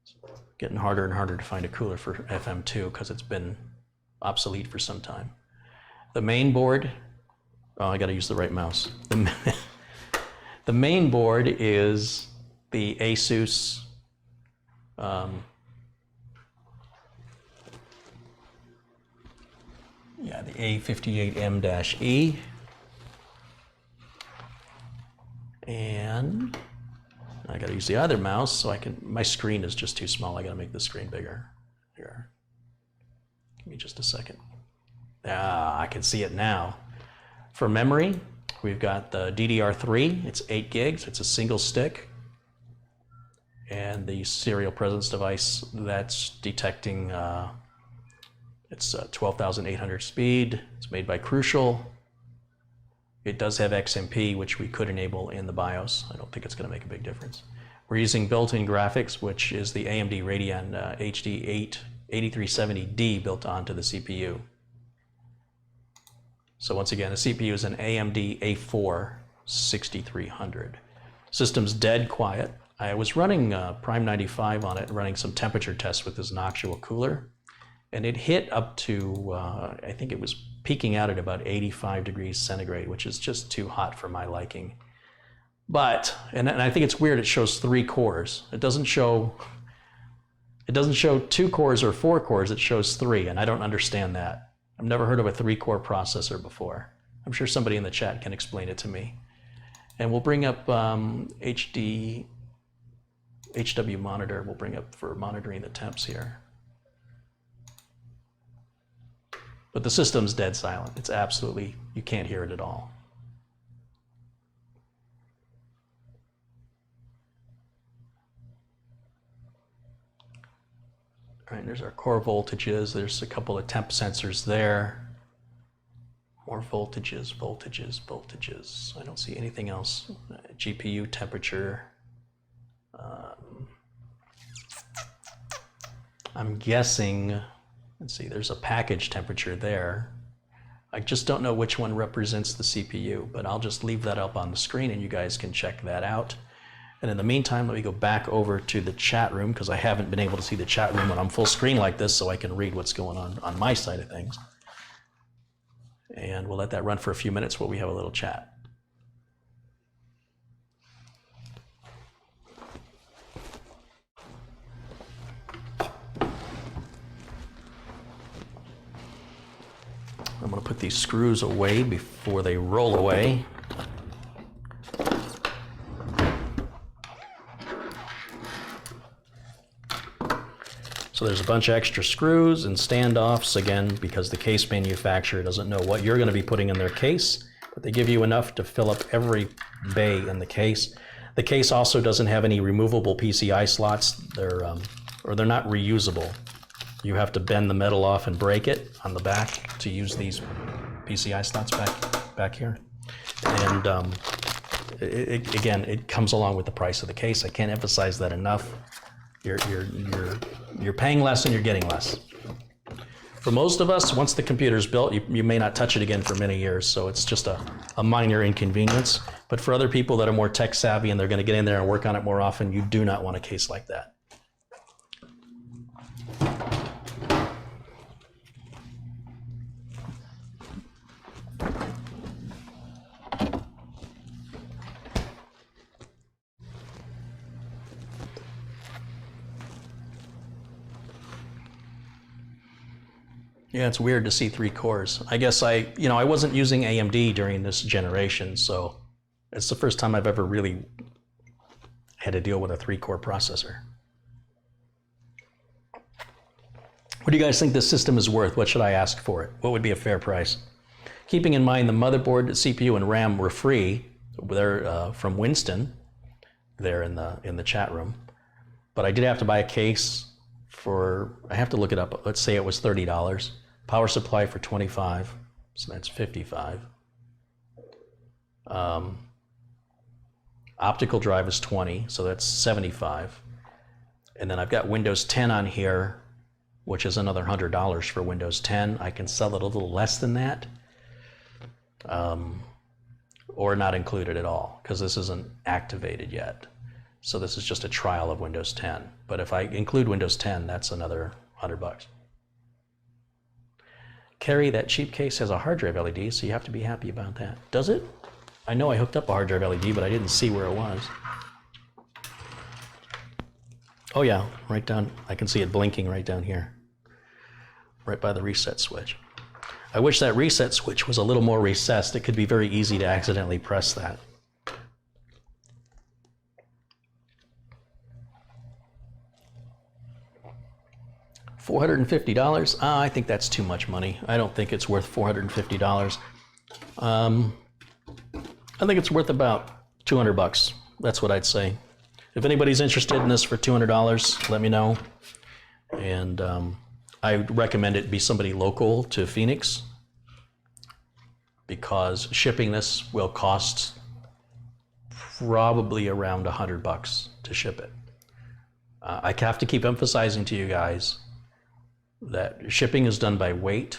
It's getting harder and harder to find a cooler for FM2 because it's been obsolete for some time. The main board, oh, I gotta use the right mouse. The main board is the Asus the A58M-E. And I gotta use the other mouse so I can, my screen is just too small. I gotta make the screen bigger. Here. Give me just a second. Ah, I can see it now. For memory, we've got the DDR3, it's 8 gigs, it's a single stick. And the serial presence device that's detecting, it's 12,800 speed, it's made by Crucial. It does have XMP, which we could enable in the BIOS. I don't think it's gonna make a big difference. We're using built-in graphics, which is the AMD Radeon HD 8370D built onto the CPU. So once again, the CPU is an AMD A4 6300. System's dead quiet. I was running Prime 95 on it, running some temperature tests with this Noctua cooler, and it hit up to, I think it was peaking out at about 85 degrees centigrade, which is just too hot for my liking. But, and I think it's weird, it shows 3 cores. It doesn't show 2 cores or 4 cores, it shows 3, and I don't understand that. I've never heard of a 3-core processor before. I'm sure somebody in the chat can explain it to me. And we'll bring up HW monitor, we'll bring up for monitoring the temps here. But the system's dead silent. It's absolutely, you can't hear it at all. All right, there's our core voltages. There's a couple of temp sensors there. More voltages, voltages, voltages. I don't see anything else. GPU temperature. I'm guessing, let's see, there's a package temperature there. I just don't know which one represents the CPU, but I'll just leave that up on the screen and you guys can check that out. And in the meantime, let me go back over to the chat room because I haven't been able to see the chat room when I'm full screen like this, so I can read what's going on my side of things. And we'll let that run for a few minutes while we have a little chat. I'm going to put these screws away before they roll away. So there's a bunch of extra screws and standoffs, again, because the case manufacturer doesn't know what you're going to be putting in their case, but they give you enough to fill up every bay in the case. The case also doesn't have any removable PCI slots. They're not reusable. You have to bend the metal off and break it on the back to use these PCI slots back here. And again, it comes along with the price of the case. I can't emphasize that enough. You're paying less and you're getting less. For most of us, once the computer's built, you may not touch it again for many years, so it's just a minor inconvenience. But for other people that are more tech savvy and they're going to get in there and work on it more often, you do not want a case like that. Yeah, it's weird to see 3 cores. I guess I wasn't using AMD during this generation, so it's the first time I've ever really had to deal with a 3-core processor. What do you guys think this system is worth? What should I ask for it? What would be a fair price? Keeping in mind the motherboard, CPU, and RAM were free. They're from Winston. There in the chat room. But I did have to buy a case for, I have to look it up. Let's say it was $30. Power supply for $25, so that's $55. Optical drive is $20, so that's $75. And then I've got Windows 10 on here, which is another $100 for Windows 10. I can sell it a little less than that, or not include it at all, because this isn't activated yet. So this is just a trial of Windows 10. But if I include Windows 10, that's another $100. Carrie, that cheap case has a hard drive LED, so you have to be happy about that. Does it? I know I hooked up a hard drive LED, but I didn't see where it was. Oh yeah, right down, I can see it blinking right down here, right by the reset switch. I wish that reset switch was a little more recessed. It could be very easy to accidentally press that. $450? I think that's too much money. I don't think it's worth $450. I think it's worth about 200 bucks. That's what I'd say. If anybody's interested in this for $200, let me know. And I recommend it be somebody local to Phoenix, because shipping this will cost probably around 100 bucks to ship it. I have to keep emphasizing to you guys that shipping is done by weight.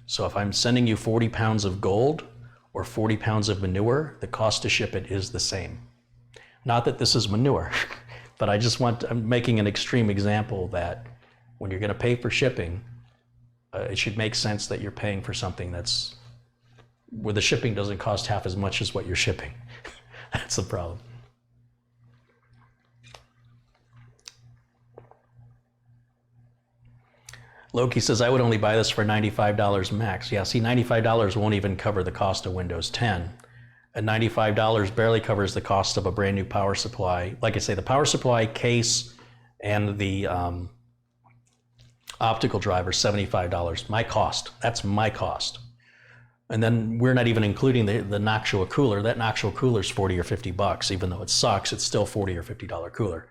So if I'm sending you 40 pounds of gold or 40 pounds of manure, the cost to ship it is the same. Not that this is manure, but I'm making an extreme example that when you're gonna pay for shipping, it should make sense that you're paying for something where the shipping doesn't cost half as much as what you're shipping. That's the problem. Loki says, I would only buy this for $95 max. Yeah, see, $95 won't even cover the cost of Windows 10. And $95 barely covers the cost of a brand new power supply. Like I say, the power supply, case, and the optical drive are $75. My cost, that's my cost. And then we're not even including the Noctua cooler. That Noctua cooler is 40 or 50 bucks. Even though it sucks, it's still $40 or $50 cooler.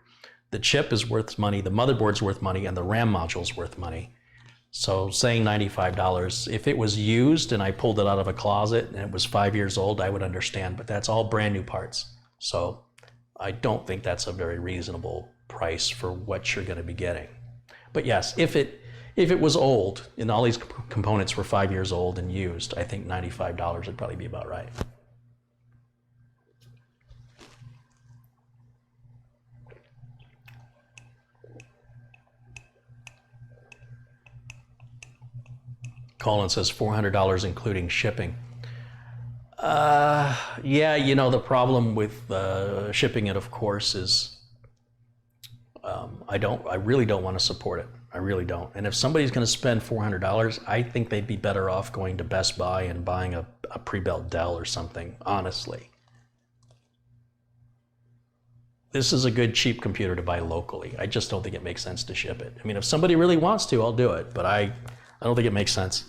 The chip is worth money, the motherboard's worth money, and the RAM module's worth money. So saying $95, if it was used and I pulled it out of a closet and it was 5 years old, I would understand, but that's all brand new parts. So I don't think that's a very reasonable price for what you're gonna be getting. But yes, if it was old and all these components were 5 years old and used, I think $95 would probably be about right. Colin says $400 including shipping. Yeah, the problem with shipping it, of course, is I really don't want to support it. I really don't. And if somebody's going to spend $400, I think they'd be better off going to Best Buy and buying a pre-built Dell or something, honestly. This is a good cheap computer to buy locally. I just don't think it makes sense to ship it. I mean, if somebody really wants to, I'll do it, but I don't think it makes sense.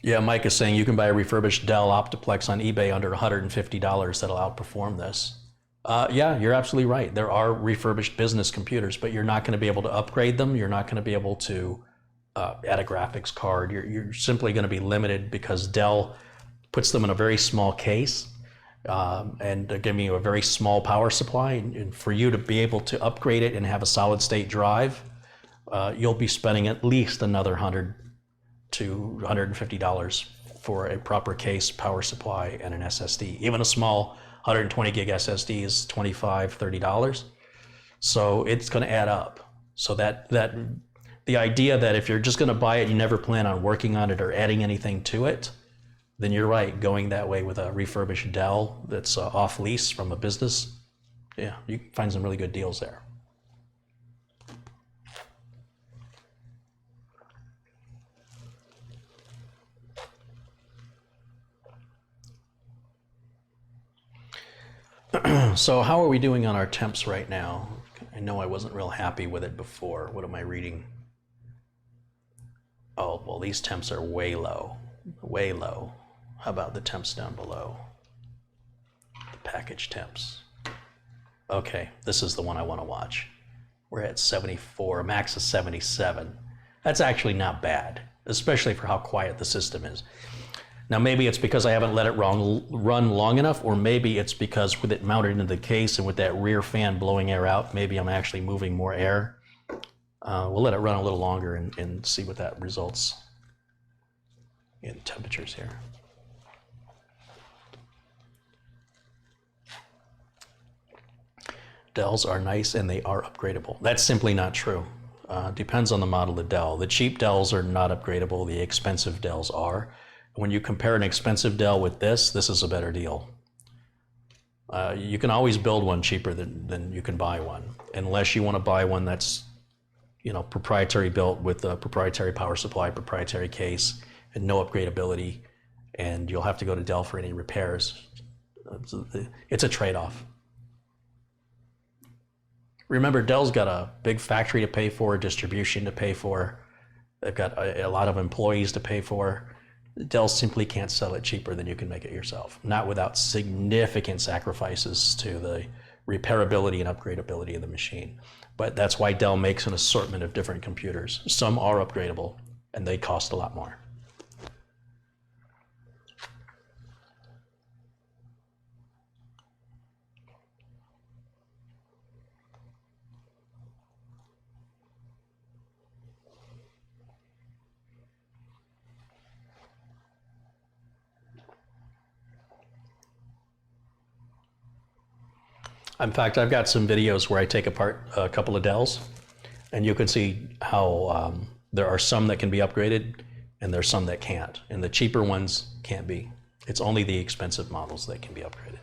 Yeah, Mike is saying you can buy a refurbished Dell Optiplex on eBay under $150 that'll outperform this. Yeah, you're absolutely right. There are refurbished business computers, but you're not going to be able to upgrade them. You're not going to be able to add a graphics card. You're simply going to be limited because Dell puts them in a very small case and giving you a very small power supply. And for you to be able to upgrade it and have a solid state drive, you'll be spending at least another $100 to $150 for a proper case, power supply, and an SSD. Even a small 120 gig SSD is $25, $30. So it's going to add up. So that the idea that if you're just going to buy it, you never plan on working on it or adding anything to it, then you're right, going that way with a refurbished Dell that's off lease from a business. Yeah, you can find some really good deals there. So how are we doing on our temps right now? I know I wasn't real happy with it before. What am I reading? Oh, well, these temps are way low, way low. How about the temps down below? The package temps. Okay, this is the one I want to watch. We're at 74, max is 77. That's actually not bad, especially for how quiet the system is. Now maybe it's because I haven't let it run long enough, or maybe it's because with it mounted into the case and with that rear fan blowing air out, maybe I'm actually moving more air. We'll let it run a little longer and see what that results in temperatures here. Dells are nice and they are upgradable. That's simply not true. Depends on the model of Dell. The cheap Dells are not upgradable, the expensive Dells are. When you compare an expensive Dell with this is a better deal. You can always build one cheaper than you can buy one, unless you want to buy one that's, you know, proprietary built with a proprietary power supply, proprietary case, and no upgradability, and you'll have to go to Dell for any repairs. It's a trade-off. Remember, Dell's got a big factory to pay for, distribution to pay for. They've got a lot of employees to pay for. Dell simply can't sell it cheaper than you can make it yourself, not without significant sacrifices to the repairability and upgradability of the machine. But that's why Dell makes an assortment of different computers. Some are upgradable and they cost a lot more. In fact, I've got some videos where I take apart a couple of Dells, and you can see how there are some that can be upgraded and there's some that can't. And the cheaper ones can't be. It's only the expensive models that can be upgraded.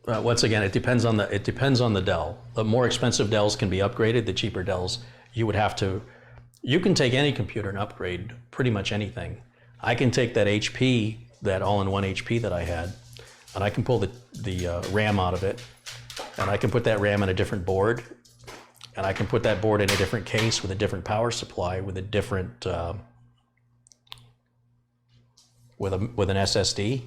Once again, it depends on the Dell. The more expensive Dells can be upgraded. The cheaper Dells, you can take any computer and upgrade pretty much anything. I can take that HP, that all-in-one HP that I had, and I can pull the RAM out of it, and I can put that RAM in a different board, and I can put that board in a different case with a different power supply, with a different with an SSD.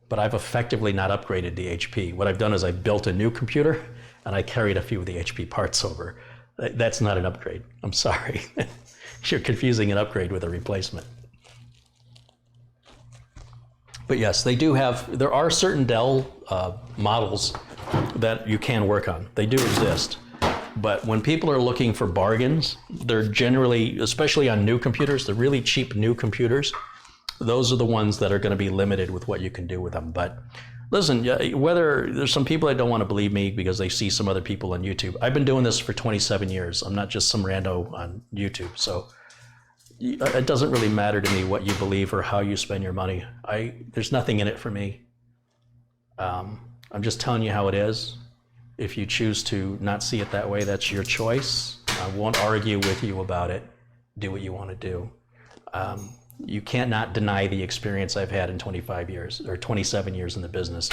But I've effectively not upgraded the HP. What I've done is I built a new computer and I carried a few of the HP parts over. That's not an upgrade. I'm sorry. You're confusing an upgrade with a replacement. But yes, there are certain Dell models that you can work on. They do exist. But when people are looking for bargains, they're generally, especially on new computers, the really cheap new computers, those are the ones that are going to be limited with what you can do with them. But listen, whether there's some people that don't want to believe me because they see some other people on YouTube. I've been doing this for 27 years. I'm not just some rando on YouTube. So it doesn't really matter to me what you believe or how you spend your money. There's nothing in it for me. I'm just telling you how it is. If you choose to not see it that way, that's your choice. I won't argue with you about it. Do what you want to do. You can't not deny the experience I've had in 25 years or 27 years in the business.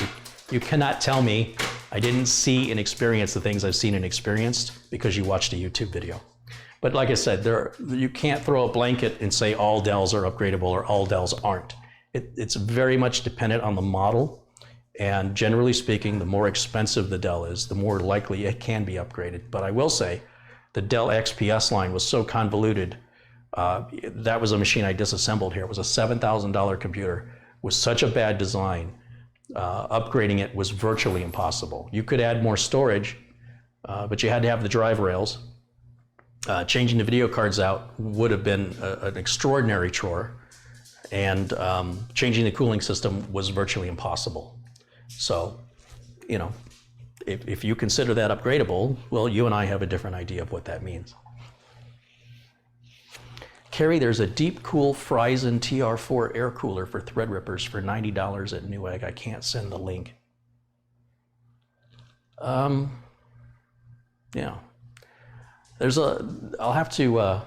You cannot tell me I didn't see and experience the things I've seen and experienced because you watched a YouTube video. But like I said, you can't throw a blanket and say all Dells are upgradable or all Dells aren't. It's very much dependent on the model. And generally speaking, the more expensive the Dell is, the more likely it can be upgraded. But I will say the Dell XPS line was so convoluted. That was a machine I disassembled here. It was a $7,000 computer with such a bad design. Upgrading it was virtually impossible. You could add more storage, but you had to have the drive rails. Changing the video cards out would have been an extraordinary chore, and changing the cooling system was virtually impossible. So, you know, if you consider that upgradable, well, you and I have a different idea of what that means. Carrie, there's a Deep Cool Friesen TR4 air cooler for Threadrippers for $90 at Newegg. I can't send the link. Yeah. I'll have to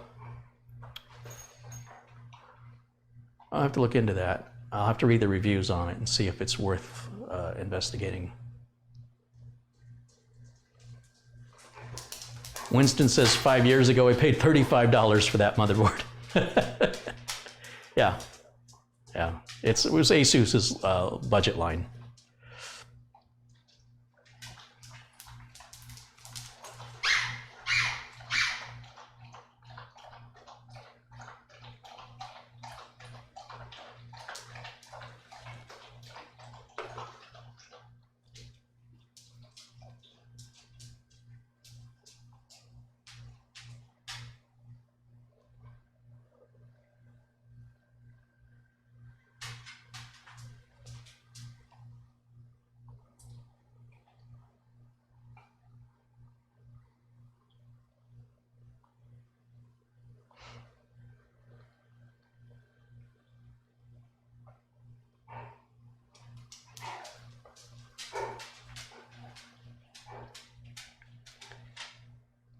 look into that. I'll have to read the reviews on it and see if it's worth investigating. Winston says 5 years ago I paid $35 for that motherboard. Yeah, it was Asus's budget line.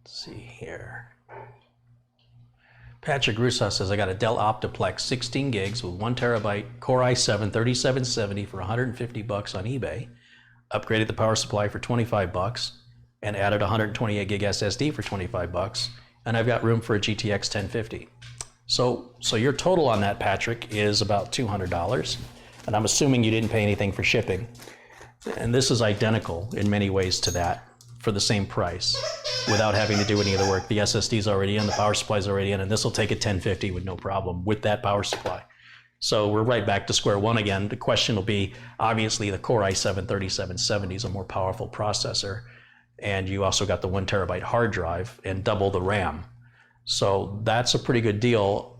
See here. Patrick Russo says, I got a Dell Optiplex 16 gigs with 1 terabyte Core i7 3770 for $150 on eBay. Upgraded the power supply for $25 and added 128 gig SSD for $25. And I've got room for a GTX 1050. So your total on that, Patrick, is about $200. And I'm assuming you didn't pay anything for shipping. And this is identical in many ways to that for the same price without having to do any of the work. The SSD is already in, the power supply is already in, and this will take a 1050 with no problem with that power supply. So we're right back to square one again. The question will be, obviously the Core i7 3770 is a more powerful processor, and you also got the 1 terabyte hard drive and double the RAM. So that's a pretty good deal.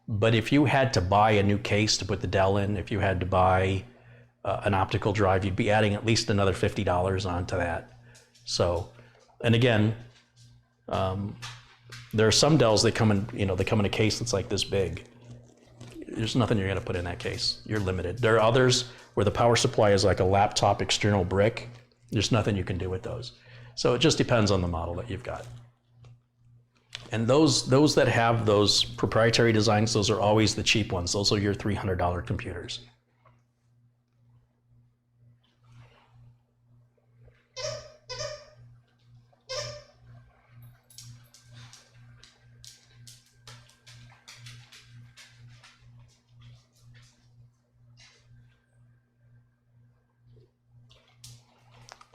But if you had to buy a new case to put the Dell in, if you had to buy an optical drive, you'd be adding at least another $50 onto that. So, and again, there are some Dells that come in, they come in a case that's like this big. There's nothing you're gonna put in that case. You're limited. There are others where the power supply is like a laptop external brick. There's nothing you can do with those. So it just depends on the model that you've got. And those that have those proprietary designs, those are always the cheap ones. Those are your $300 computers.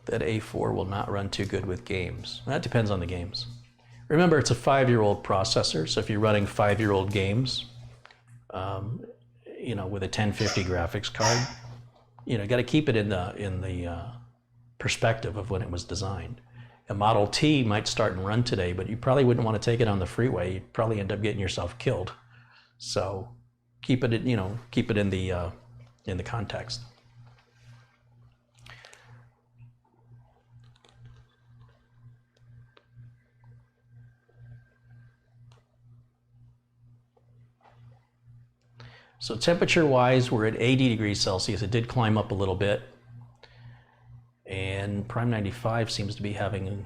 That A4 will not run too good with games. That depends on the games. Remember, it's a 5-year-old processor, so if you're running 5-year-old games, with a 1050 graphics card, got to keep it in the perspective of when it was designed. A Model T might start and run today, but you probably wouldn't want to take it on the freeway. You'd probably end up getting yourself killed. So keep it, in the context. So temperature-wise, we're at 80 degrees Celsius. It did climb up a little bit. And Prime 95 seems to be having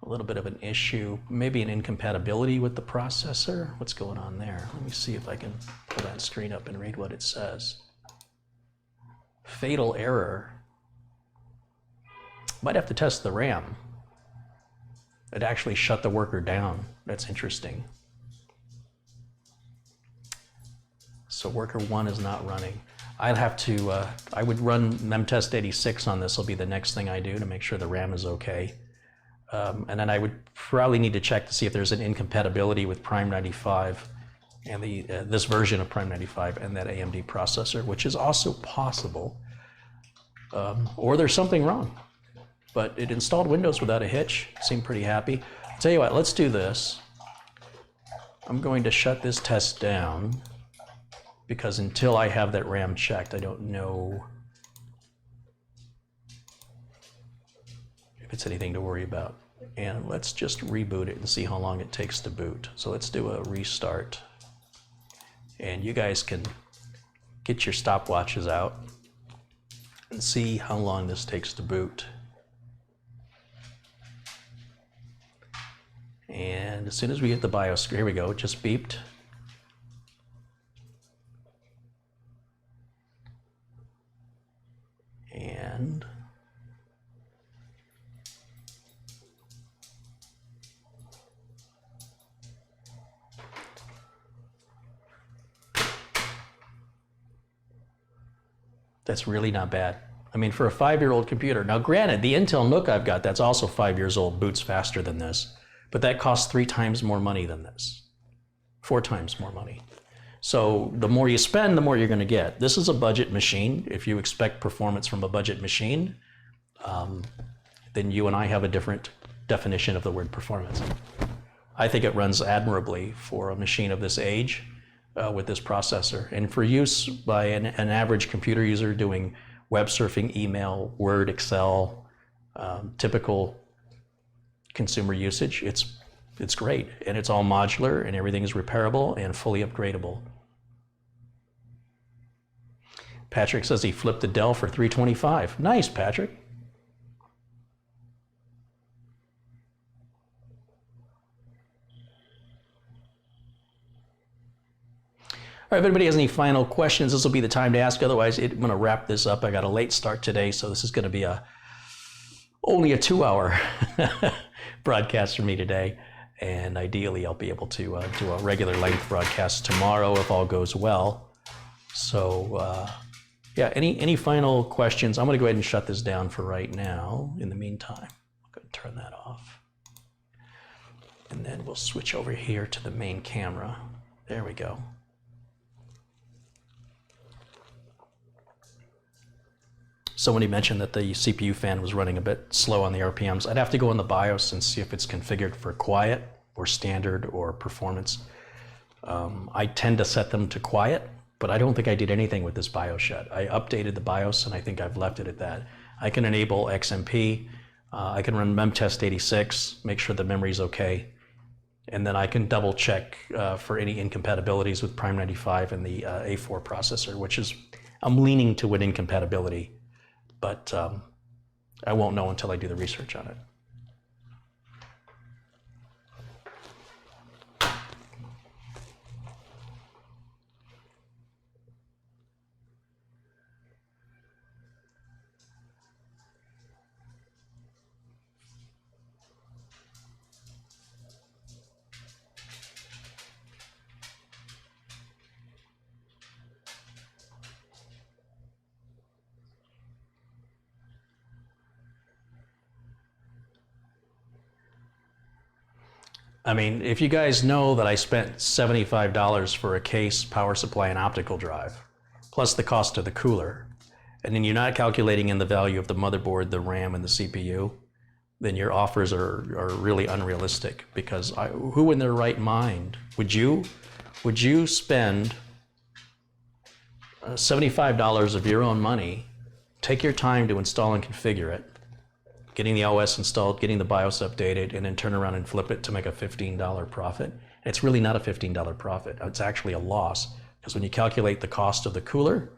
a little bit of an issue, maybe an incompatibility with the processor. What's going on there? Let me see if I can pull that screen up and read what it says. Fatal error. Might have to test the RAM. It actually shut the worker down. That's interesting. So worker 1 is not running. I'd have to, I would run memtest 86 on this. Will be the next thing I do to make sure the RAM is okay. And then I would probably need to check to see if there's an incompatibility with Prime 95 and this version of Prime 95 and that AMD processor, which is also possible. Or there's something wrong. But it installed Windows without a hitch. Seemed pretty happy. I'll tell you what, let's do this. I'm going to shut this test down, because until I have that RAM checked, I don't know if it's anything to worry about. And let's just reboot it and see how long it takes to boot. So let's do a restart. And you guys can get your stopwatches out and see how long this takes to boot. as soon as we hit the BIOS, here we go, it just beeped. And that's really not bad. I mean, for a 5-year-old computer. Now, granted, the Intel NUC I've got, that's also 5 years old, boots faster than this, but that costs 3 times more money than this, 4 times more money. So the more you spend, the more you're going to get. This is a budget machine. If you expect performance from a budget machine, then you and I have a different definition of the word performance. I think it runs admirably for a machine of this age with this processor. And for use by an average computer user doing web surfing, email, Word, Excel, typical consumer usage, it's great. And it's all modular and everything is repairable and fully upgradable. Patrick says he flipped the Dell for $325. Nice, Patrick. All right, if anybody has any final questions, this will be the time to ask. Otherwise, I'm going to wrap this up. I got a late start today, so this is going to be only a 2-hour broadcast for me today. And ideally, I'll be able to do a regular length broadcast tomorrow if all goes well. So, yeah, any final questions? I'm going to go ahead and shut this down for right now. In the meantime, I'll go and turn that off. And then we'll switch over here to the main camera. There we go. Somebody mentioned that the CPU fan was running a bit slow on the RPMs. I'd have to go in the BIOS and see if it's configured for quiet or standard or performance. I tend to set them to quiet, but I don't think I did anything with this BIOS yet. I updated the BIOS and I think I've left it at that. I can enable XMP. I can run memtest86, make sure the memory's okay. And then I can double check for any incompatibilities with Prime 95 and the A4 processor, which is, I'm leaning to an incompatibility. But I won't know until I do the research on it. I mean, if you guys know that I spent $75 for a case, power supply, and optical drive, plus the cost of the cooler, and then you're not calculating in the value of the motherboard, the RAM, and the CPU, then your offers are really unrealistic. Because who in their right mind would you spend $75 of your own money, take your time to install and configure it, getting the OS installed, getting the BIOS updated, and then turn around and flip it to make a $15 profit? And it's really not a $15 profit. It's actually a loss, because when you calculate the cost of the cooler,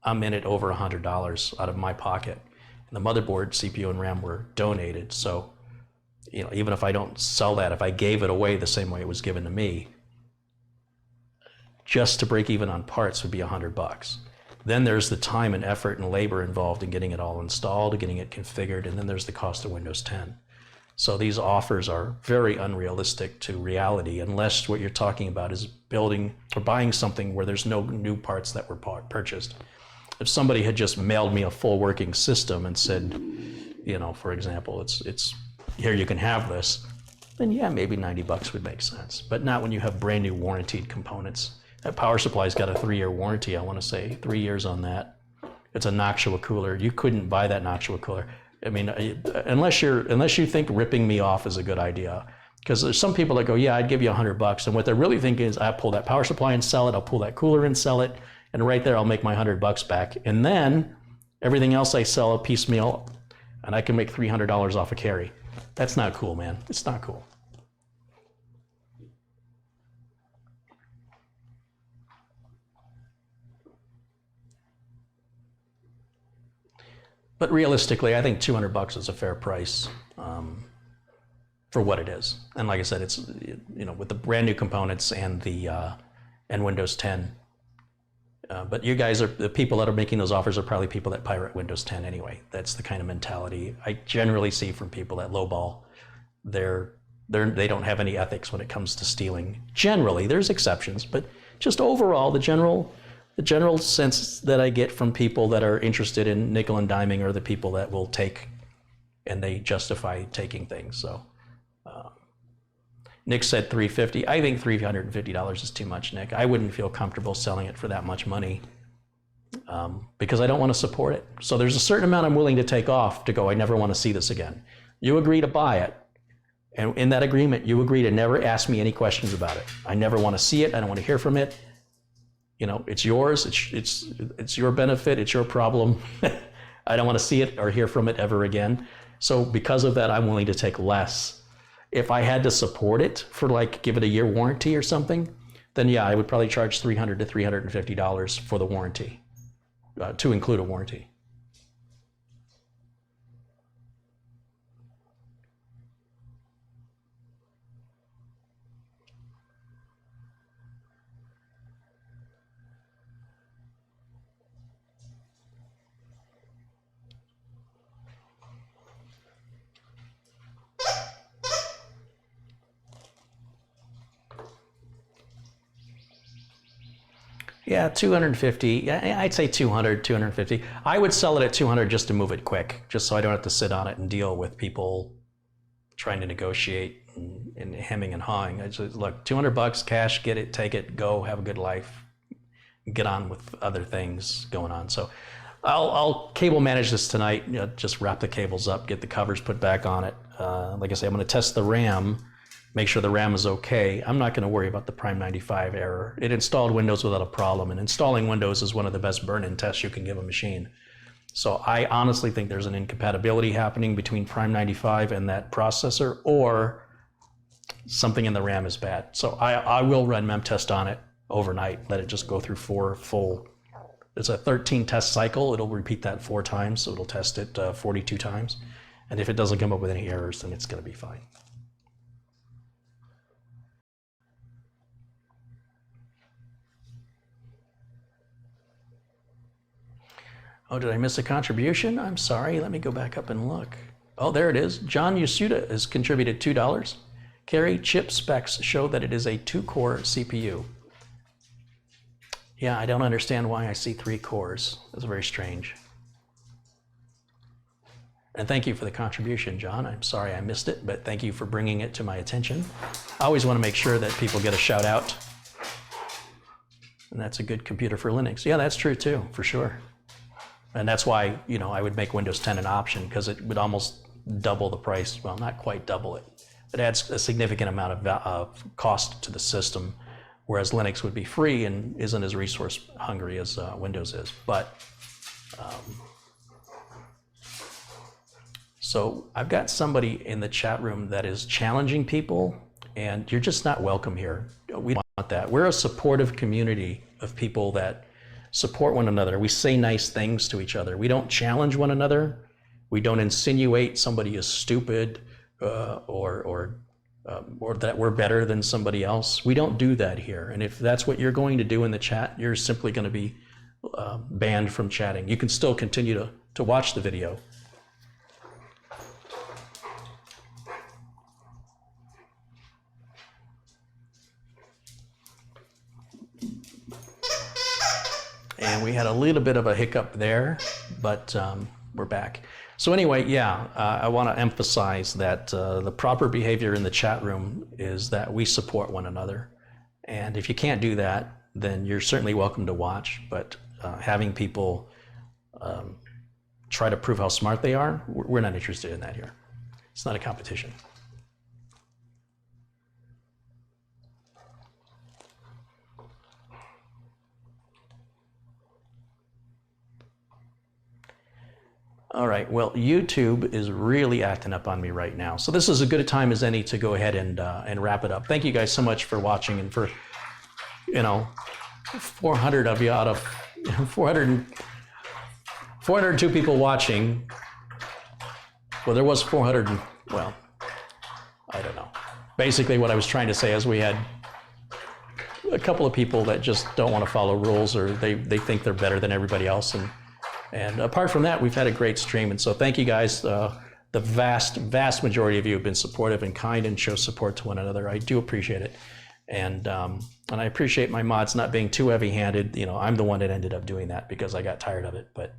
I'm in it over $100 out of my pocket. And the motherboard, CPU, and RAM were donated. So, you know, even if I don't sell that, if I gave it away the same way it was given to me, just to break even on parts would be $100. Then there's the time and effort and labor involved in getting it all installed, getting it configured, and then there's the cost of Windows 10. So these offers are very unrealistic to reality, unless what you're talking about is building or buying something where there's no new parts that were purchased. If somebody had just mailed me a full working system and said, you know, for example, it's here, you can have this, then yeah, maybe $90 would make sense. But not when you have brand new warranted components. That power supply's got a 3-year warranty, I want to say, 3 years on that. It's a Noctua cooler. You couldn't buy that Noctua cooler. I mean, unless you think ripping me off is a good idea. Because there's some people that go, yeah, I'd give you $100. And what they're really thinking is, I pull that power supply and sell it, I'll pull that cooler and sell it, and right there I'll make my $100 back. And then everything else I sell a piecemeal, and I can make $300 off a carry. That's not cool, man. It's not cool. But realistically, I think $200 is a fair price. for what it is. And like I said, it's, you know, with the brand new components and the and Windows 10. But you guys are, the people that are making those offers are probably people that pirate Windows 10 anyway. That's the kind of mentality I generally see from people that lowball. They don't have any ethics when it comes to stealing. Generally, there's exceptions, but just overall, the general sense that I get from people that are interested in nickel and diming are the people that will take, and they justify taking things. So Nick said $350. I think $350 is too much, Nick. I wouldn't feel comfortable selling it for that much money because I don't want to support it. So there's a certain amount I'm willing to take off to go, I never want to see this again. You agree to buy it, and in that agreement, you agree to never ask me any questions about it. I never want to see it. I don't want to hear from it. You know, it's yours. It's your benefit. It's your problem. I don't want to see it or hear from it ever again. So because of that, I'm willing to take less. If I had to support it for like, give it a year warranty or something, then yeah, I would probably charge $300 to $350 for the warranty, to include a warranty. Yeah, 250. I'd say 200, 250. I would sell it at 200 just to move it quick, just so I don't have to sit on it and deal with people trying to negotiate and hemming and hawing. I just, look, $200 cash, get it, take it, go, have a good life, get on with other things going on. So I'll cable manage this tonight. You know, just wrap the cables up, get the covers put back on it. Like I say, I'm going to test the RAM. Make sure the RAM is okay. I'm not going to worry about the Prime 95 error. It installed Windows without a problem, and installing Windows is one of the best burn-in tests you can give a machine. So I honestly think there's an incompatibility happening between Prime 95 and that processor, or something in the RAM is bad. So I will run memtest on it overnight, let it just go through 4 full. It's a 13 test cycle. It'll repeat that 4 times, so it'll test it 42 times. And if it doesn't come up with any errors, then it's going to be fine. Oh, did I miss a contribution? I'm sorry. Let me go back up and look. Oh, there it is. John Yasuda has contributed $2. Car-ey chip specs show that it is a 2-core CPU. Yeah, I don't understand why I see 3 cores. That's very strange. And thank you for the contribution, John. I'm sorry I missed it, but thank you for bringing it to my attention. I always want to make sure that people get a shout out. And that's a good computer for Linux. Yeah, that's true too, for sure. And that's why, you know, I would make Windows 10 an option, because it would almost double the price. Well, not quite double it. It adds a significant amount of cost to the system, whereas Linux would be free and isn't as resource hungry as Windows is. But so I've got somebody in the chat room that is challenging people, and you're just not welcome here. We don't want that. We're a supportive community of people that support one another. We say nice things to each other. We don't challenge one another. We don't insinuate somebody is stupid or that we're better than somebody else. We don't do that here. And if that's what you're going to do in the chat, you're simply going to be banned from chatting. You can still continue to watch the video. And we had a little bit of a hiccup there, but we're back. So anyway, yeah, I want to emphasize that the proper behavior in the chat room is that we support one another. And if you can't do that, then you're certainly welcome to watch. But having people try to prove how smart they are, we're not interested in that here. It's not a competition. All right, well, YouTube is really acting up on me right now. So this is as good a time as any to go ahead and wrap it up. Thank you guys so much for watching, and for, 400 of you out of 402 people watching. Well, there was 400, well, I don't basically what I was trying to say is we had a couple of people that just don't want to follow rules, or they think they're better than everybody else. And apart from that, we've had a great stream. And so thank you guys. The vast majority of you have been supportive and kind and show support to one another. I do appreciate it. And I appreciate my mods not being too heavy-handed. You know, I'm the one that ended up doing that because I got tired of it. But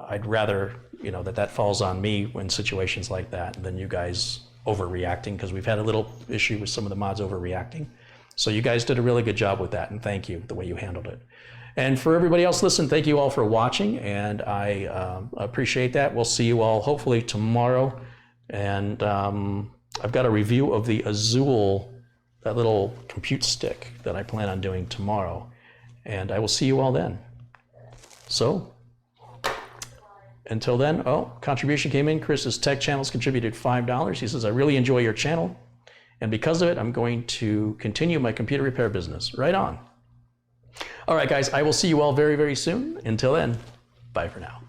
I'd rather, you know, that falls on me in situations like that than you guys overreacting, because we've had a little issue with some of the mods overreacting. So you guys did a really good job with that, and thank you the way you handled it. And for everybody else, listen, thank you all for watching, and I appreciate that. We'll see you all hopefully tomorrow. And I've got a review of the Azul, that little compute stick that I plan on doing tomorrow. And I will see you all then. So, until then, contribution came in. Chris's Tech Channels contributed $5. He says, I really enjoy your channel, and because of it, I'm going to continue my computer repair business. Right on. All right, guys, I will see you all very, very soon. Until then, bye for now.